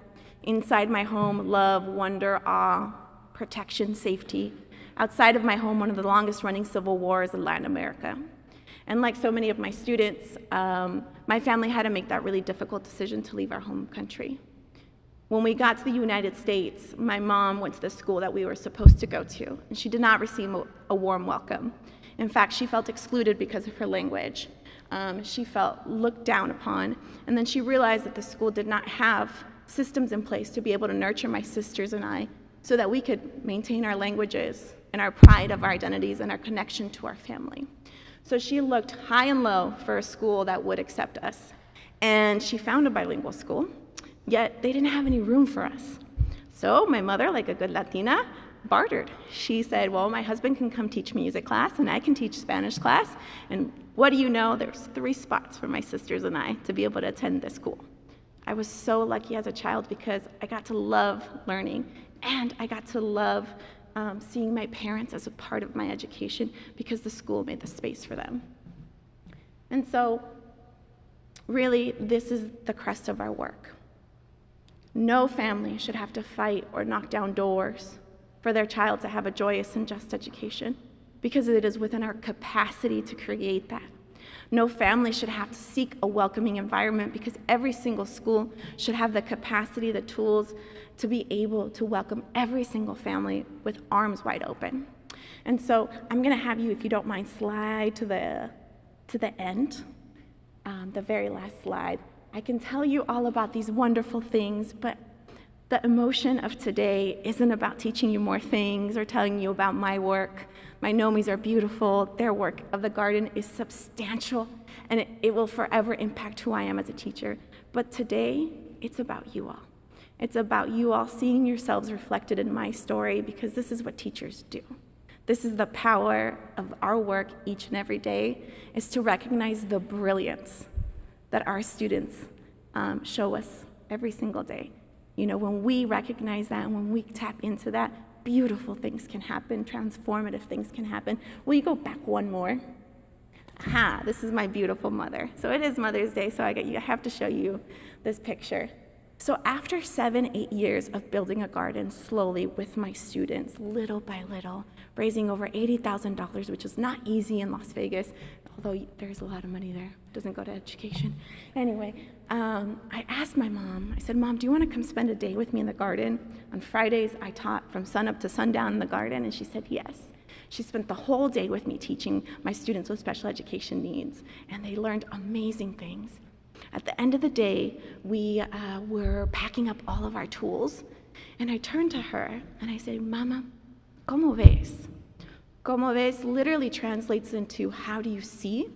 Inside my home, love, wonder, awe, protection, safety. Outside of my home, one of the longest running civil wars in Latin America. And like so many of my students, my family had to make that really difficult decision to leave our home country. When we got to the United States, my mom went to the school that we were supposed to go to, and she did not receive a warm welcome. In fact, she felt excluded because of her language. She felt looked down upon, and then she realized that the school did not have systems in place to be able to nurture my sisters and I so that we could maintain our languages and our pride of our identities and our connection to our family. So she looked high and low for a school that would accept us. And she found a bilingual school, yet they didn't have any room for us. So my mother, like a good Latina, bartered. She said, well, my husband can come teach music class and I can teach Spanish class. And what do you know? There's 3 spots for my sisters and I to be able to attend this school. I was so lucky as a child because I got to love learning and I got to love seeing my parents as a part of my education because the school made the space for them. And so really, this is the crust of our work. No family should have to fight or knock down doors for their child to have a joyous and just education because it is within our capacity to create that. No family should have to seek a welcoming environment because every single school should have the capacity, the tools to be able to welcome every single family with arms wide open. And so I'm gonna have you, if you don't mind, slide to the end, the very last slide. I can tell you all about these wonderful things, but the emotion of today isn't about teaching you more things or telling you about my work. My Nomis are beautiful. Their work of the garden is substantial, and it will forever impact who I am as a teacher. But today, it's about you all. It's about you all seeing yourselves reflected in my story because this is what teachers do. This is the power of our work each and every day, is to recognize the brilliance that our students show us every single day. You know, when we recognize that and when we tap into that, beautiful things can happen, transformative things can happen. Will you go back one more? Aha, this is my beautiful mother. So it is Mother's Day, so I have to show you this picture. So after 7-8 years of building a garden slowly with my students, little by little, raising over $80,000, which is not easy in Las Vegas, although there's a lot of money there. It doesn't go to education. Anyway, I asked my mom, I said, Mom, do you want to come spend a day with me in the garden? On Fridays, I taught from sunup to sundown in the garden, and she said yes. She spent the whole day with me teaching my students with special education needs, and they learned amazing things. At the end of the day, we were packing up all of our tools, and I turned to her, and I said, Mama, ¿cómo ves? ¿Cómo ves literally translates into how do you see?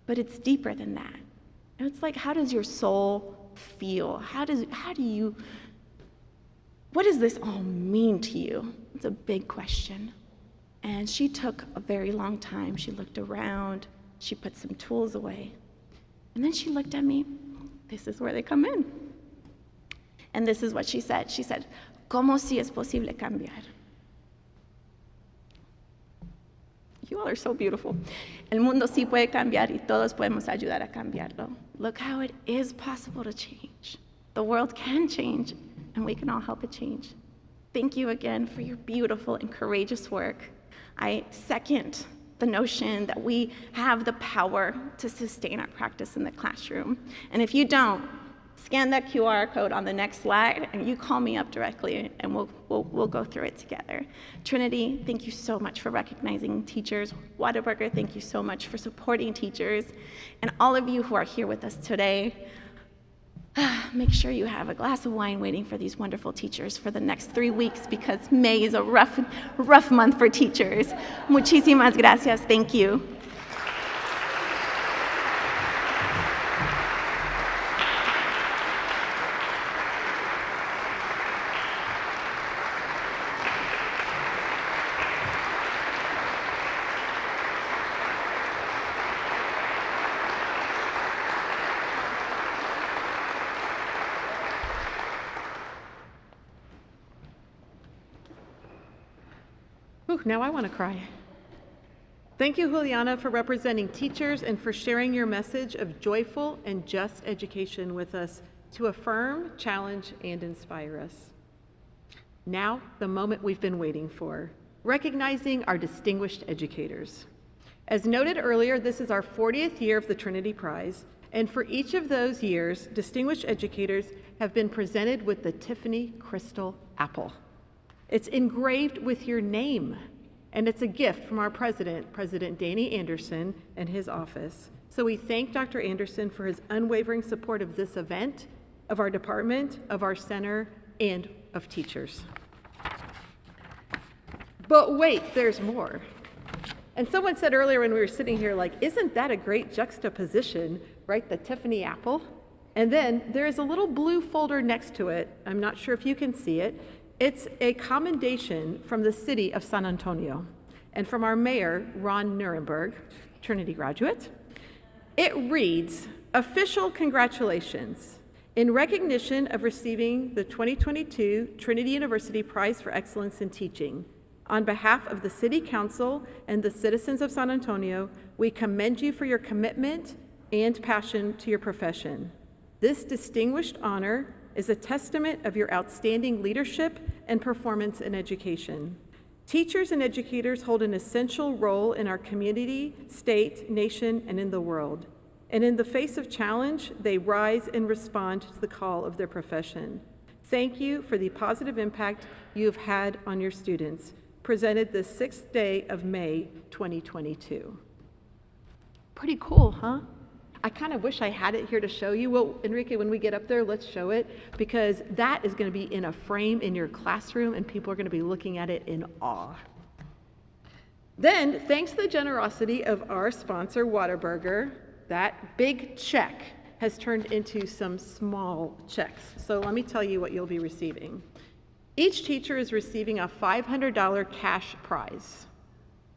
But it's deeper than that. And it's like, how does your soul feel? What does this all mean to you? It's a big question. And she took a very long time. She looked around, she put some tools away. And then she looked at me, this is where they come in. And this is what she said. She said, ¿Cómo si es posible cambiar? You all are so beautiful. El mundo sí puede cambiar y todos podemos ayudar a cambiarlo. Look how it is possible to change. The world can change, and we can all help it change. Thank you again for your beautiful and courageous work. I second the notion that we have the power to sustain our practice in the classroom. And if you don't, scan that QR code on the next slide and you call me up directly and we'll go through it together. Trinity, thank you so much for recognizing teachers. Whataburger, thank you so much for supporting teachers. And all of you who are here with us today, make sure you have a glass of wine waiting for these wonderful teachers for the next 3 weeks, because May is a rough month for teachers. Muchísimas gracias. Thank you. Ooh, now I want to cry. Thank you, Juliana, for representing teachers and for sharing your message of joyful and just education with us to affirm, challenge, and inspire us. Now, the moment we've been waiting for, recognizing our distinguished educators. As noted earlier, this is our 40th year of the Trinity Prize, and for each of those years, distinguished educators have been presented with the Tiffany Crystal Apple. It's engraved with your name, and it's a gift from our president, President Danny Anderson, and his office. So we thank Dr. Anderson for his unwavering support of this event, of our department, of our center, and of teachers. But wait, there's more. And someone said earlier when we were sitting here, like, isn't that a great juxtaposition, right? The Tiffany apple. And then there is a little blue folder next to it. I'm not sure if you can see it. It's a commendation from the city of San Antonio and from our mayor, Ron Nuremberg, Trinity graduate. It reads, "Official congratulations. In recognition of receiving the 2022 Trinity University Prize for Excellence in Teaching, on behalf of the City Council and the citizens of San Antonio, we commend you for your commitment and passion to your profession. This distinguished honor is a testament of your outstanding leadership and performance in education. Teachers and educators hold an essential role in our community, state, nation, and in the world. And in the face of challenge, they rise and respond to the call of their profession. Thank you for the positive impact you have had on your students." Presented the 6th day of May, 2022. Pretty cool, huh? I kind of wish I had it here to show you. Well, Enrique, when we get up there, let's show it, because that is going to be in a frame in your classroom and people are going to be looking at it in awe. Then, thanks to the generosity of our sponsor, Whataburger, that big check has turned into some small checks. So let me tell you what you'll be receiving. Each teacher is receiving a $500 cash prize.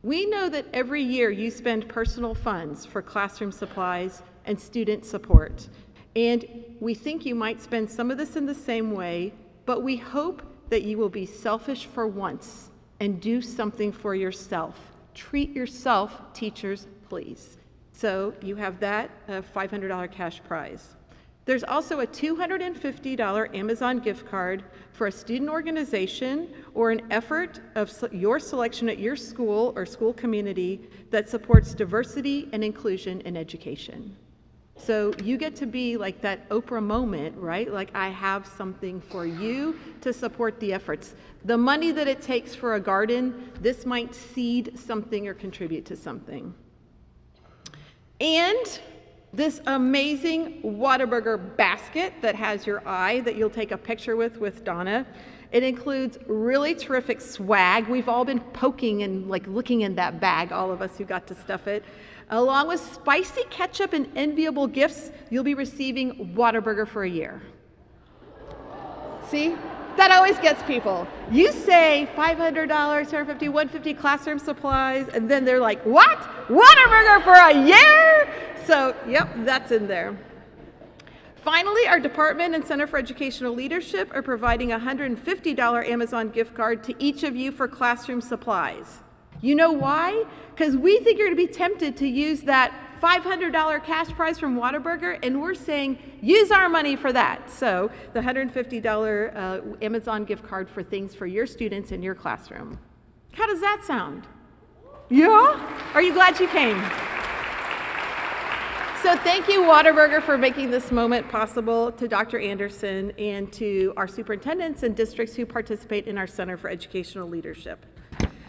We know that every year you spend personal funds for classroom supplies and student support, and we think you might spend some of this in the same way, but we hope that you will be selfish for once and do something for yourself. Treat yourself, teachers, please. So you have that $500 cash prize. There's also a $250 Amazon gift card for a student organization or an effort of your selection at your school or school community that supports diversity and inclusion in education. So you get to be like that Oprah moment, right? Like, I have something for you to support the efforts. The money that it takes for a garden, this might seed something or contribute to something. And this amazing Whataburger basket that has your eye that you'll take a picture with Donna. It includes really terrific swag. We've all been poking and like looking in that bag, all of us who got to stuff it. Along with spicy ketchup and enviable gifts, you'll be receiving Whataburger for a year. See? That always gets people. You say $500, $250, $150 classroom supplies, and then they're like, what? Whataburger for a year? So, yep, that's in there. Finally, our department and Center for Educational Leadership are providing a $150 Amazon gift card to each of you for classroom supplies. You know why? Because we think you're going to be tempted to use that $500 cash prize from Whataburger, and we're saying use our money for that. So the $150 Amazon gift card for things for your students in your classroom. How does that sound? Yeah? Are you glad you came? So thank you, Whataburger, for making this moment possible, to Dr. Anderson and to our superintendents and districts who participate in our Center for Educational Leadership.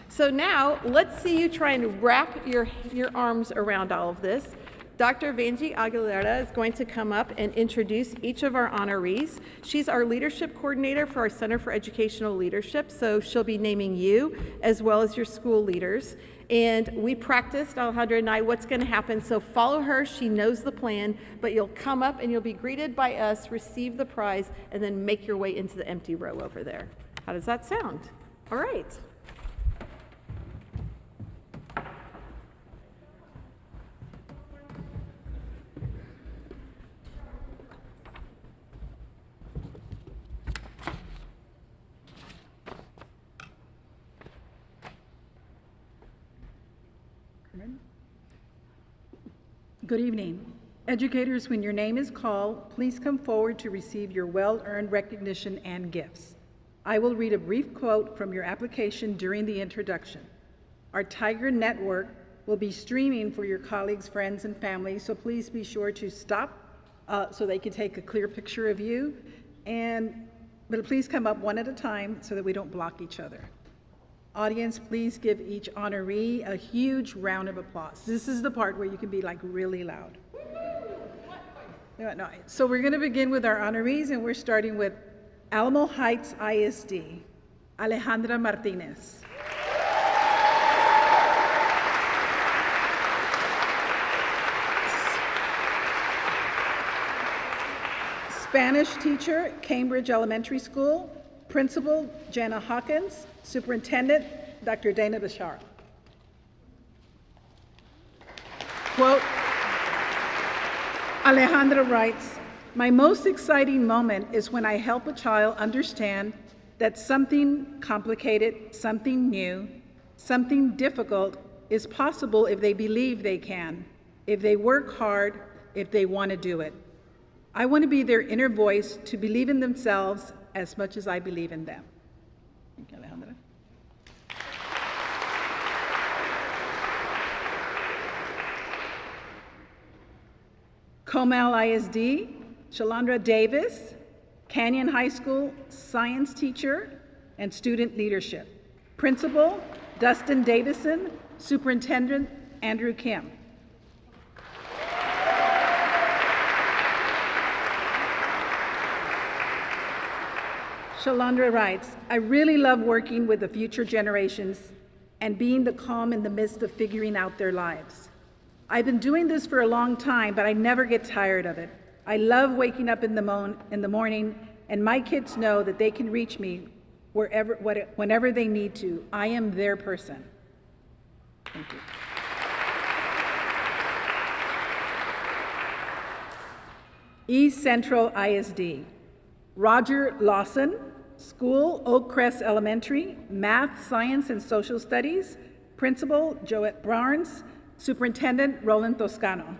So now, let's see you try and wrap your arms around all of this. Dr. Vanjie Aguilera is going to come up and introduce each of our honorees. She's our leadership coordinator for our Center for Educational Leadership, so she'll be naming you as well as your school leaders. And we practiced, Alejandra and I, what's going to happen. So follow her. She knows the plan, but you'll come up and you'll be greeted by us, receive the prize, and then make your way into the empty row over there. How does that sound? All right. Good evening. Educators, when your name is called, please come forward to receive your well-earned recognition and gifts. I will read a brief quote from your application during the introduction. Our Tiger Network will be streaming for your colleagues, friends, and family, so please be sure to stop so they can take a clear picture of you. But please come up one at a time so that we don't block each other. Audience, please give each honoree a huge round of applause. This is the part where you can be like really loud. No. So we're going to begin with our honorees, and we're starting with Alamo Heights ISD, Alejandra Martinez. Spanish teacher, Cambridge Elementary School, Principal Jana Hawkins, Superintendent Dr. Dana Bashar. Quote, Alejandra writes, "My most exciting moment is when I help a child understand that something complicated, something new, something difficult is possible if they believe they can, if they work hard, if they want to do it. I want to be their inner voice to believe in themselves as much as I believe in them." Thank you, Alejandra. Comal ISD, Shalandra Davis, Canyon High School science teacher and student leadership. Principal, Dustin Davison, Superintendent, Andrew Kim. Shalandra writes, "I really love working with the future generations and being the calm in the midst of figuring out their lives. I've been doing this for a long time, but I never get tired of it. I love waking up in the morning, and my kids know that they can reach me whenever they need to. I am their person." Thank you. East Central ISD, Roger Lawson, School, Oak Crest Elementary, Math, Science, and Social Studies. Principal, Joette Barnes. Superintendent, Roland Toscano.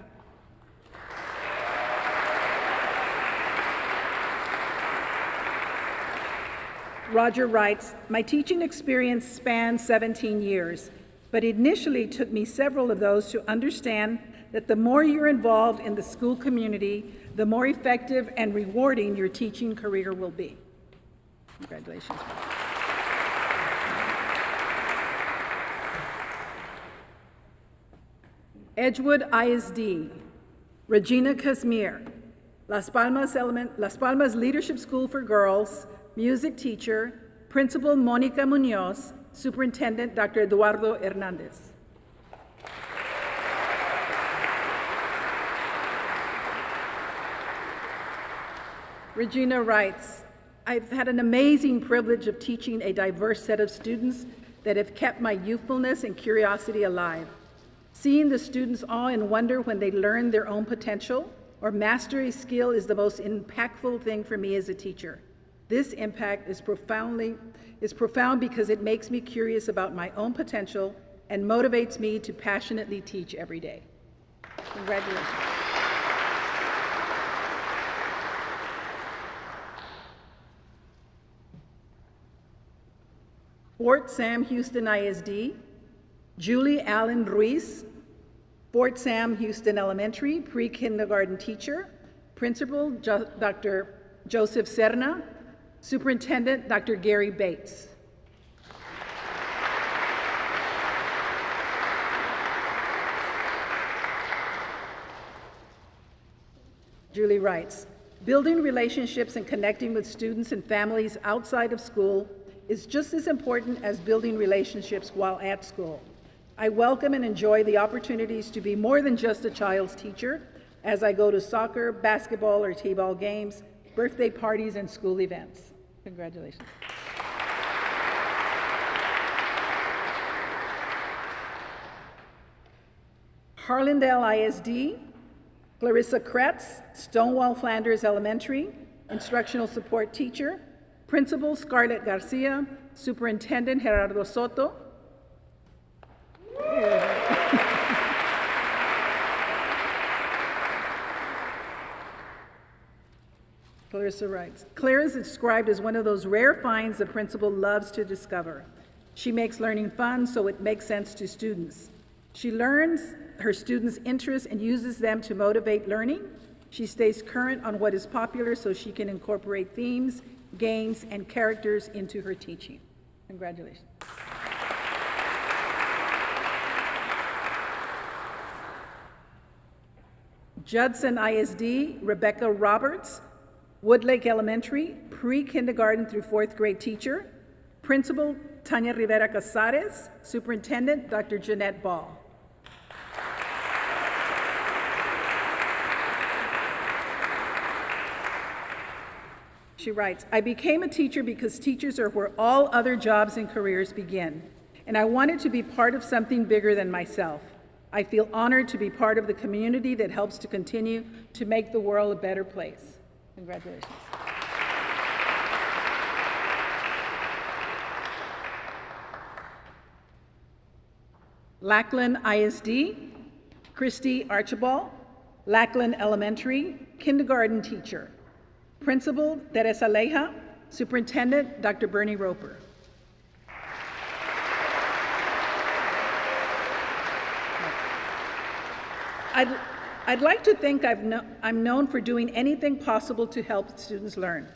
Roger writes, "My teaching experience spans 17 years, but it initially took me several of those to understand that the more you're involved in the school community, the more effective and rewarding your teaching career will be." Congratulations. Edgewood ISD, Regina Casimir, Las Palmas Leadership School for Girls, music teacher, Principal Monica Munoz, Superintendent Dr. Eduardo Hernandez. Regina writes, "I've had an amazing privilege of teaching a diverse set of students that have kept my youthfulness and curiosity alive. Seeing the students awe and wonder when they learn their own potential or master a skill is the most impactful thing for me as a teacher. This impact is profound because it makes me curious about my own potential and motivates me to passionately teach every day." Congratulations. Fort Sam Houston ISD, Julie Allen Ruiz, Fort Sam Houston Elementary, pre-kindergarten teacher, Principal Dr. Joseph Serna, Superintendent Dr. Gary Bates. Julie writes, building relationships and connecting with students and families outside of school is just as important as building relationships while at school. I welcome and enjoy the opportunities to be more than just a child's teacher as I go to soccer, basketball, or t-ball games, birthday parties, and school events. Congratulations. Harlandale ISD, Clarissa Kretz, Stonewall Flanders Elementary, instructional support teacher, Principal Scarlett Garcia, Superintendent Gerardo Soto. Clarissa writes, Claire is described as one of those rare finds the principal loves to discover. She makes learning fun, so it makes sense to students. She learns her students' interests and uses them to motivate learning. She stays current on what is popular so she can incorporate themes, games, and characters into her teaching. Congratulations. Judson ISD, Rebecca Roberts, Woodlake Elementary, pre-kindergarten through 4th grade teacher, Principal Tanya Rivera Casares, Superintendent Dr. Jeanette Ball. She writes, I became a teacher because teachers are where all other jobs and careers begin, and I wanted to be part of something bigger than myself. I feel honored to be part of the community that helps to continue to make the world a better place. Congratulations. Lackland ISD, Christy Archibald, Lackland Elementary, kindergarten teacher. Principal Teresa Leja, Superintendent Dr. Bernie Roper. I'd like to think I'm known for doing anything possible to help students learn.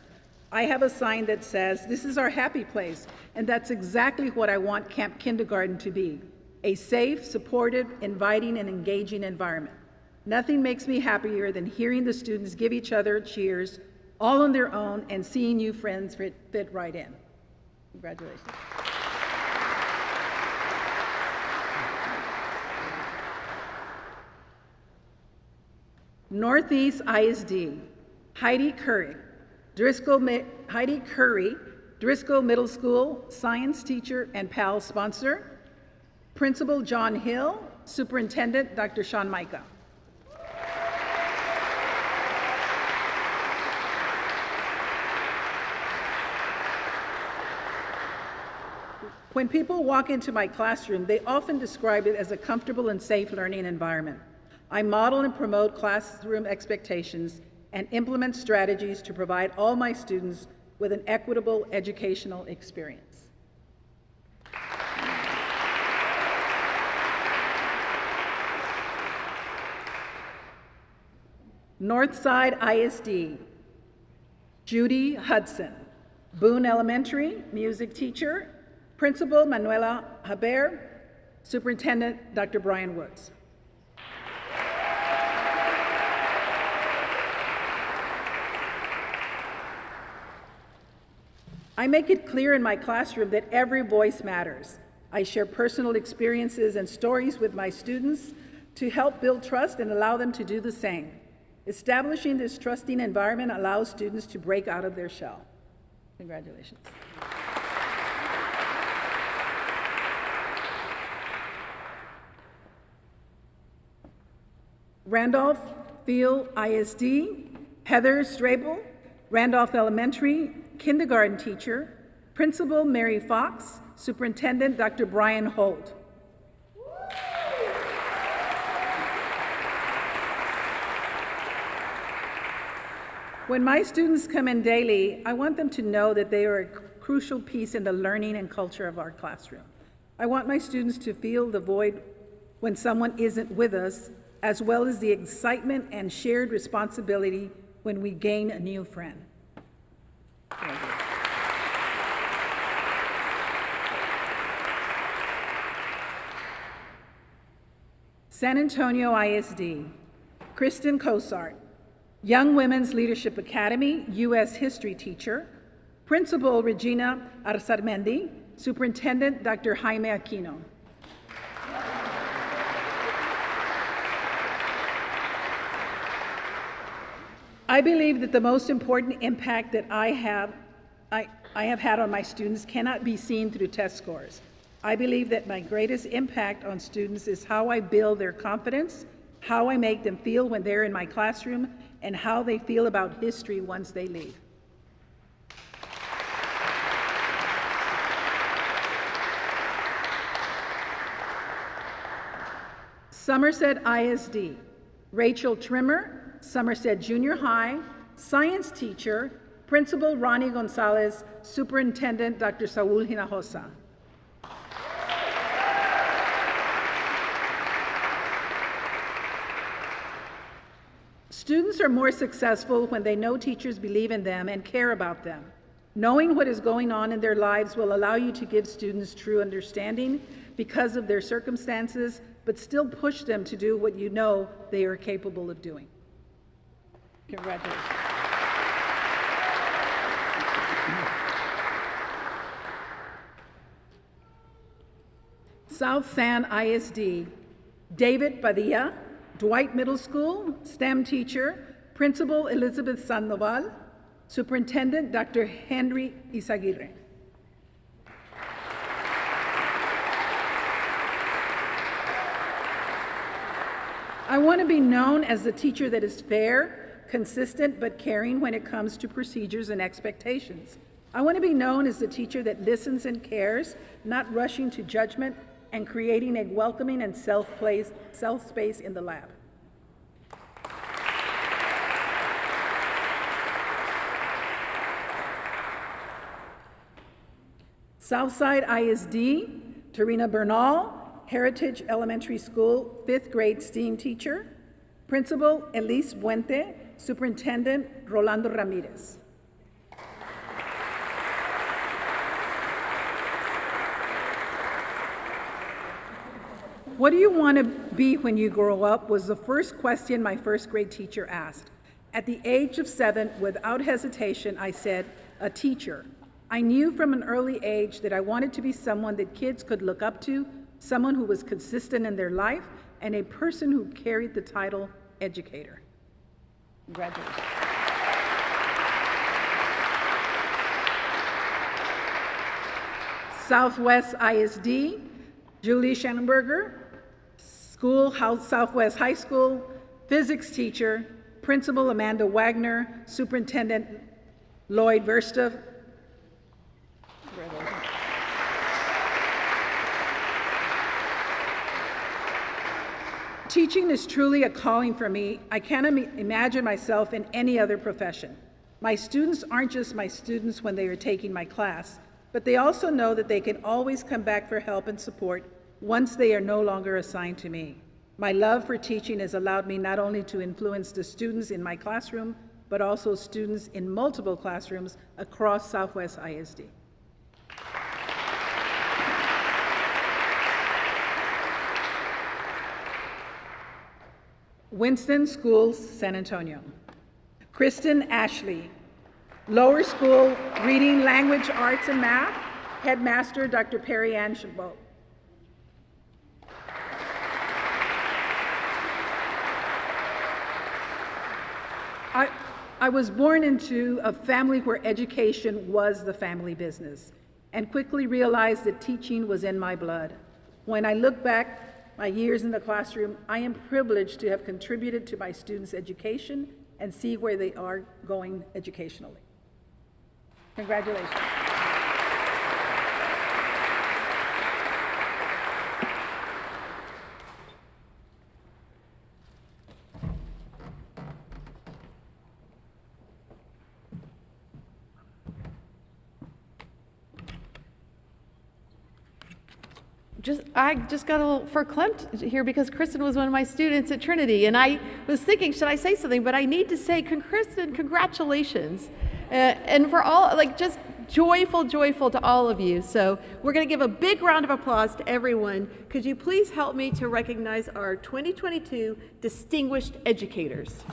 I have a sign that says, this is our happy place, and that's exactly what I want Camp Kindergarten to be, a safe, supportive, inviting, and engaging environment. Nothing makes me happier than hearing the students give each other cheers, all on their own, and seeing you friends fit right in. Congratulations. Northeast ISD, Heidi Curry, Driscoll Middle School, science teacher and PAL sponsor. Principal John Hill, Superintendent Dr. Sean Micah. When people walk into my classroom, they often describe it as a comfortable and safe learning environment. I model and promote classroom expectations and implement strategies to provide all my students with an equitable educational experience. Northside ISD, Judy Hudson, Boone Elementary, music teacher, Principal Manuela Haber, Superintendent Dr. Brian Woods. I make it clear in my classroom that every voice matters. I share personal experiences and stories with my students to help build trust and allow them to do the same. Establishing this trusting environment allows students to break out of their shell. Congratulations. Randolph Field ISD, Heather Strabel, Randolph Elementary, kindergarten teacher, Principal Mary Fox, Superintendent Dr. Brian Holt. When my students come in daily, I want them to know that they are a crucial piece in the learning and culture of our classroom. I want my students to feel the void when someone isn't with us, as well as the excitement and shared responsibility when we gain a new friend. San Antonio ISD, Kristen Cosart, Young Women's Leadership Academy, U.S. History teacher, Principal Regina Arzamendi, Superintendent Dr. Jaime Aquino. I believe that the most important impact that I have had on my students cannot be seen through test scores. I believe that my greatest impact on students is how I build their confidence, how I make them feel when they're in my classroom, and how they feel about history once they leave. Somerset ISD, Rachel Trimmer, Somerset Junior High, science teacher, Principal Ronnie Gonzalez, Superintendent Dr. Saul Hinojosa. Students are more successful when they know teachers believe in them and care about them. Knowing what is going on in their lives will allow you to give students true understanding because of their circumstances, but still push them to do what you know they are capable of doing. Congratulations. South San ISD, David Padilla, Dwight Middle School, STEM teacher, Principal Elizabeth Sandoval, Superintendent Dr. Henry Izaguirre. I want to be known as the teacher that is fair, consistent, but caring when it comes to procedures and expectations. I want to be known as the teacher that listens and cares, not rushing to judgment and creating a welcoming and self space in the lab. Southside ISD, Tarina Bernal, Heritage Elementary School, 5th grade STEAM teacher, Principal Elise Buente, Superintendent Rolando Ramirez. What do you want to be when you grow up was the first question my 1st grade teacher asked. At the age of 7, without hesitation, I said, a teacher. I knew from an early age that I wanted to be someone that kids could look up to, someone who was consistent in their life, and a person who carried the title educator. Congratulations. Southwest ISD, Julie Schnellenberger, Southwest High School, physics teacher, Principal Amanda Wagner, Superintendent Lloyd Versta. Teaching is truly a calling for me. I can't imagine myself in any other profession. My students aren't just my students when they are taking my class, but they also know that they can always come back for help and support once they are no longer assigned to me. My love for teaching has allowed me not only to influence the students in my classroom, but also students in multiple classrooms across Southwest ISD. Winston Schools, San Antonio. Kristen Ashley, Lower School, Reading, Language, Arts, and Math, Headmaster Dr. Perry Ann Chabot. I was born into a family where education was the family business and quickly realized that teaching was in my blood. When I look back my years in the classroom, I am privileged to have contributed to my students' education and see where they are going educationally. Congratulations. I just got a little verklempt here because Kristen was one of my students at Trinity, and I was thinking, should I say something? But I need to say, Kristen, congratulations. And for all, just joyful to all of you. So we're going to give a big round of applause to everyone. Could you please help me to recognize our 2022 distinguished educators?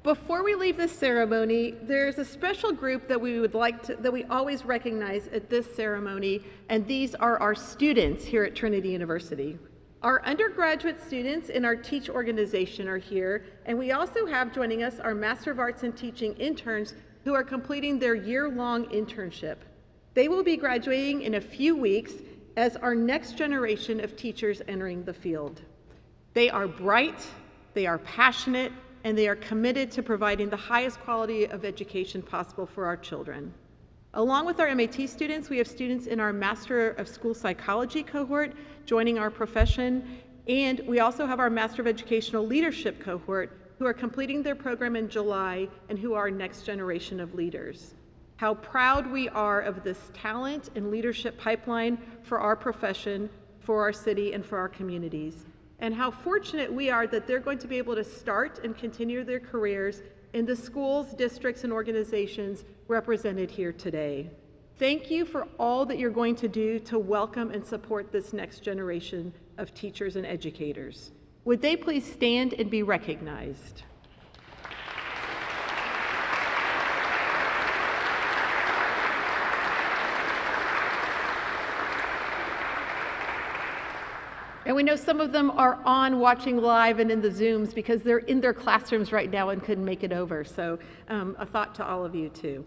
Before we leave this ceremony, there's a special group that we always recognize at this ceremony, and these are our students here at Trinity University. Our undergraduate students in our Teach organization are here, and we also have joining us our Master of Arts in Teaching interns who are completing their year-long internship. They will be graduating in a few weeks as our next generation of teachers entering the field. They are bright, they are passionate, and they are committed to providing the highest quality of education possible for our children. Along with our MAT students, we have students in our Master of School Psychology cohort joining our profession, and we also have our Master of Educational Leadership cohort who are completing their program in July and who are our next generation of leaders. How proud we are of this talent and leadership pipeline for our profession, for our city, and for our communities. And how fortunate we are that they're going to be able to start and continue their careers in the schools, districts, and organizations represented here today. Thank you for all that you're going to do to welcome and support this next generation of teachers and educators. Would they please stand and be recognized? And we know some of them are on watching live and in the Zooms because they're in their classrooms right now and couldn't make it over. So a thought to all of you too.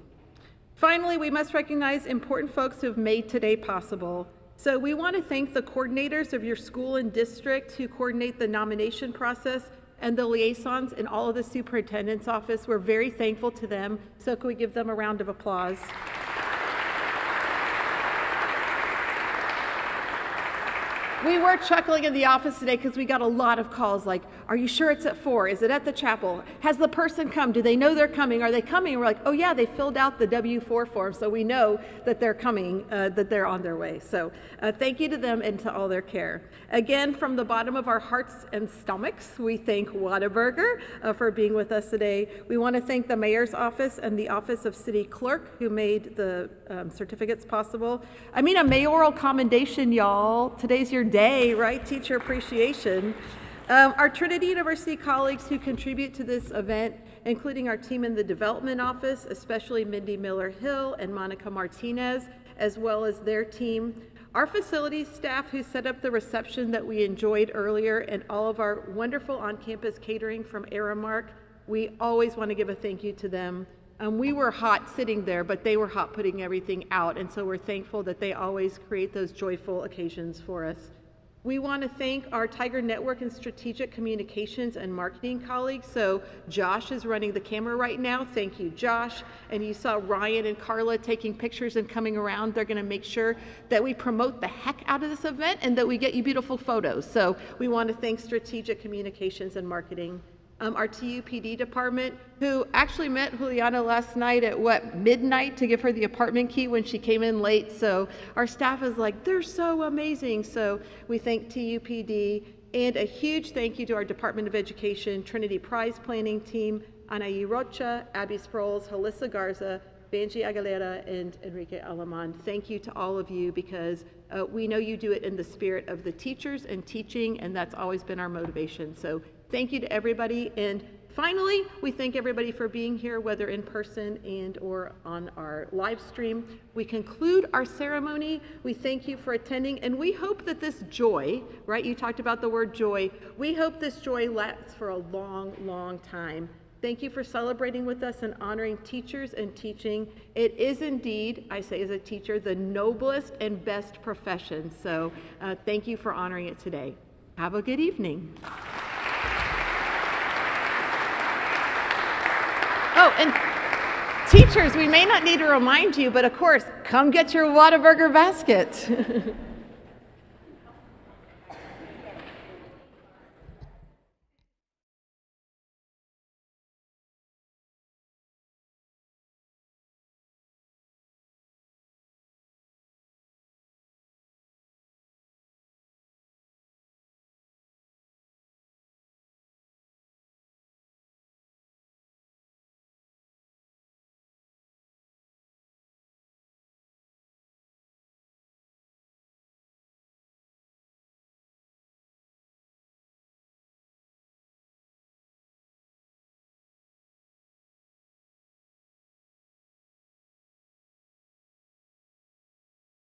Finally, we must recognize important folks who have made today possible. So we want to thank the coordinators of your school and district who coordinate the nomination process and the liaisons in all of the superintendent's office. We're very thankful to them. So can we give them a round of applause? We were chuckling in the office today because we got a lot of calls like, are you sure it's at 4? Is it at the chapel? Has the person come? Do they know they're coming? Are they coming? And we're like, oh yeah, they filled out the W-4 form, so we know that they're coming, that they're on their way. So thank you to them and to all their care. Again, from the bottom of our hearts and stomachs, we thank Whataburger for being with us today. We want to thank the Mayor's Office and the Office of City Clerk who made the certificates possible. I mean, a mayoral commendation, y'all. Today's your day, right? Teacher appreciation. Our Trinity University colleagues who contribute to this event, including our team in the development office, especially Mindy Miller-Hill and Monica Martinez, as well as their team. Our facilities staff who set up the reception that we enjoyed earlier, and all of our wonderful on-campus catering from Aramark. We always want to give a thank you to them. We were hot sitting there, but they were hot putting everything out, and so we're thankful that they always create those joyful occasions for us. We want to thank our Tiger Network and Strategic Communications and Marketing colleagues. So Josh is running the camera right now. Thank you, Josh. And you saw Ryan and Carla taking pictures and coming around. They're going to make sure that we promote the heck out of this event and that we get you beautiful photos. So we want to thank Strategic Communications and Marketing. Our TUPD department, who actually met Juliana last night at midnight to give her the apartment key when she came in late. So our staff is like, they're so amazing. So we thank TUPD, and a huge thank you to our Department of Education, Trinity Prize Planning Team, Anaí Rocha, Abby Sproles, Halissa Garza, Banji Aguilera, and Enrique Alamán. Thank you to all of you because we know you do it in the spirit of the teachers and teaching, and that's always been our motivation. So thank you to everybody. And finally, we thank everybody for being here, whether in person and or on our live stream. We conclude our ceremony. We thank you for attending, and we hope that this joy, right? You talked about the word joy. We hope this joy lasts for a long, long time. Thank you for celebrating with us and honoring teachers and teaching. It is indeed, I say as a teacher, the noblest and best profession. So thank you for honoring it today. Have a good evening. Oh, and Teachers, we may not need to remind you, but of course, come get your Whataburger basket.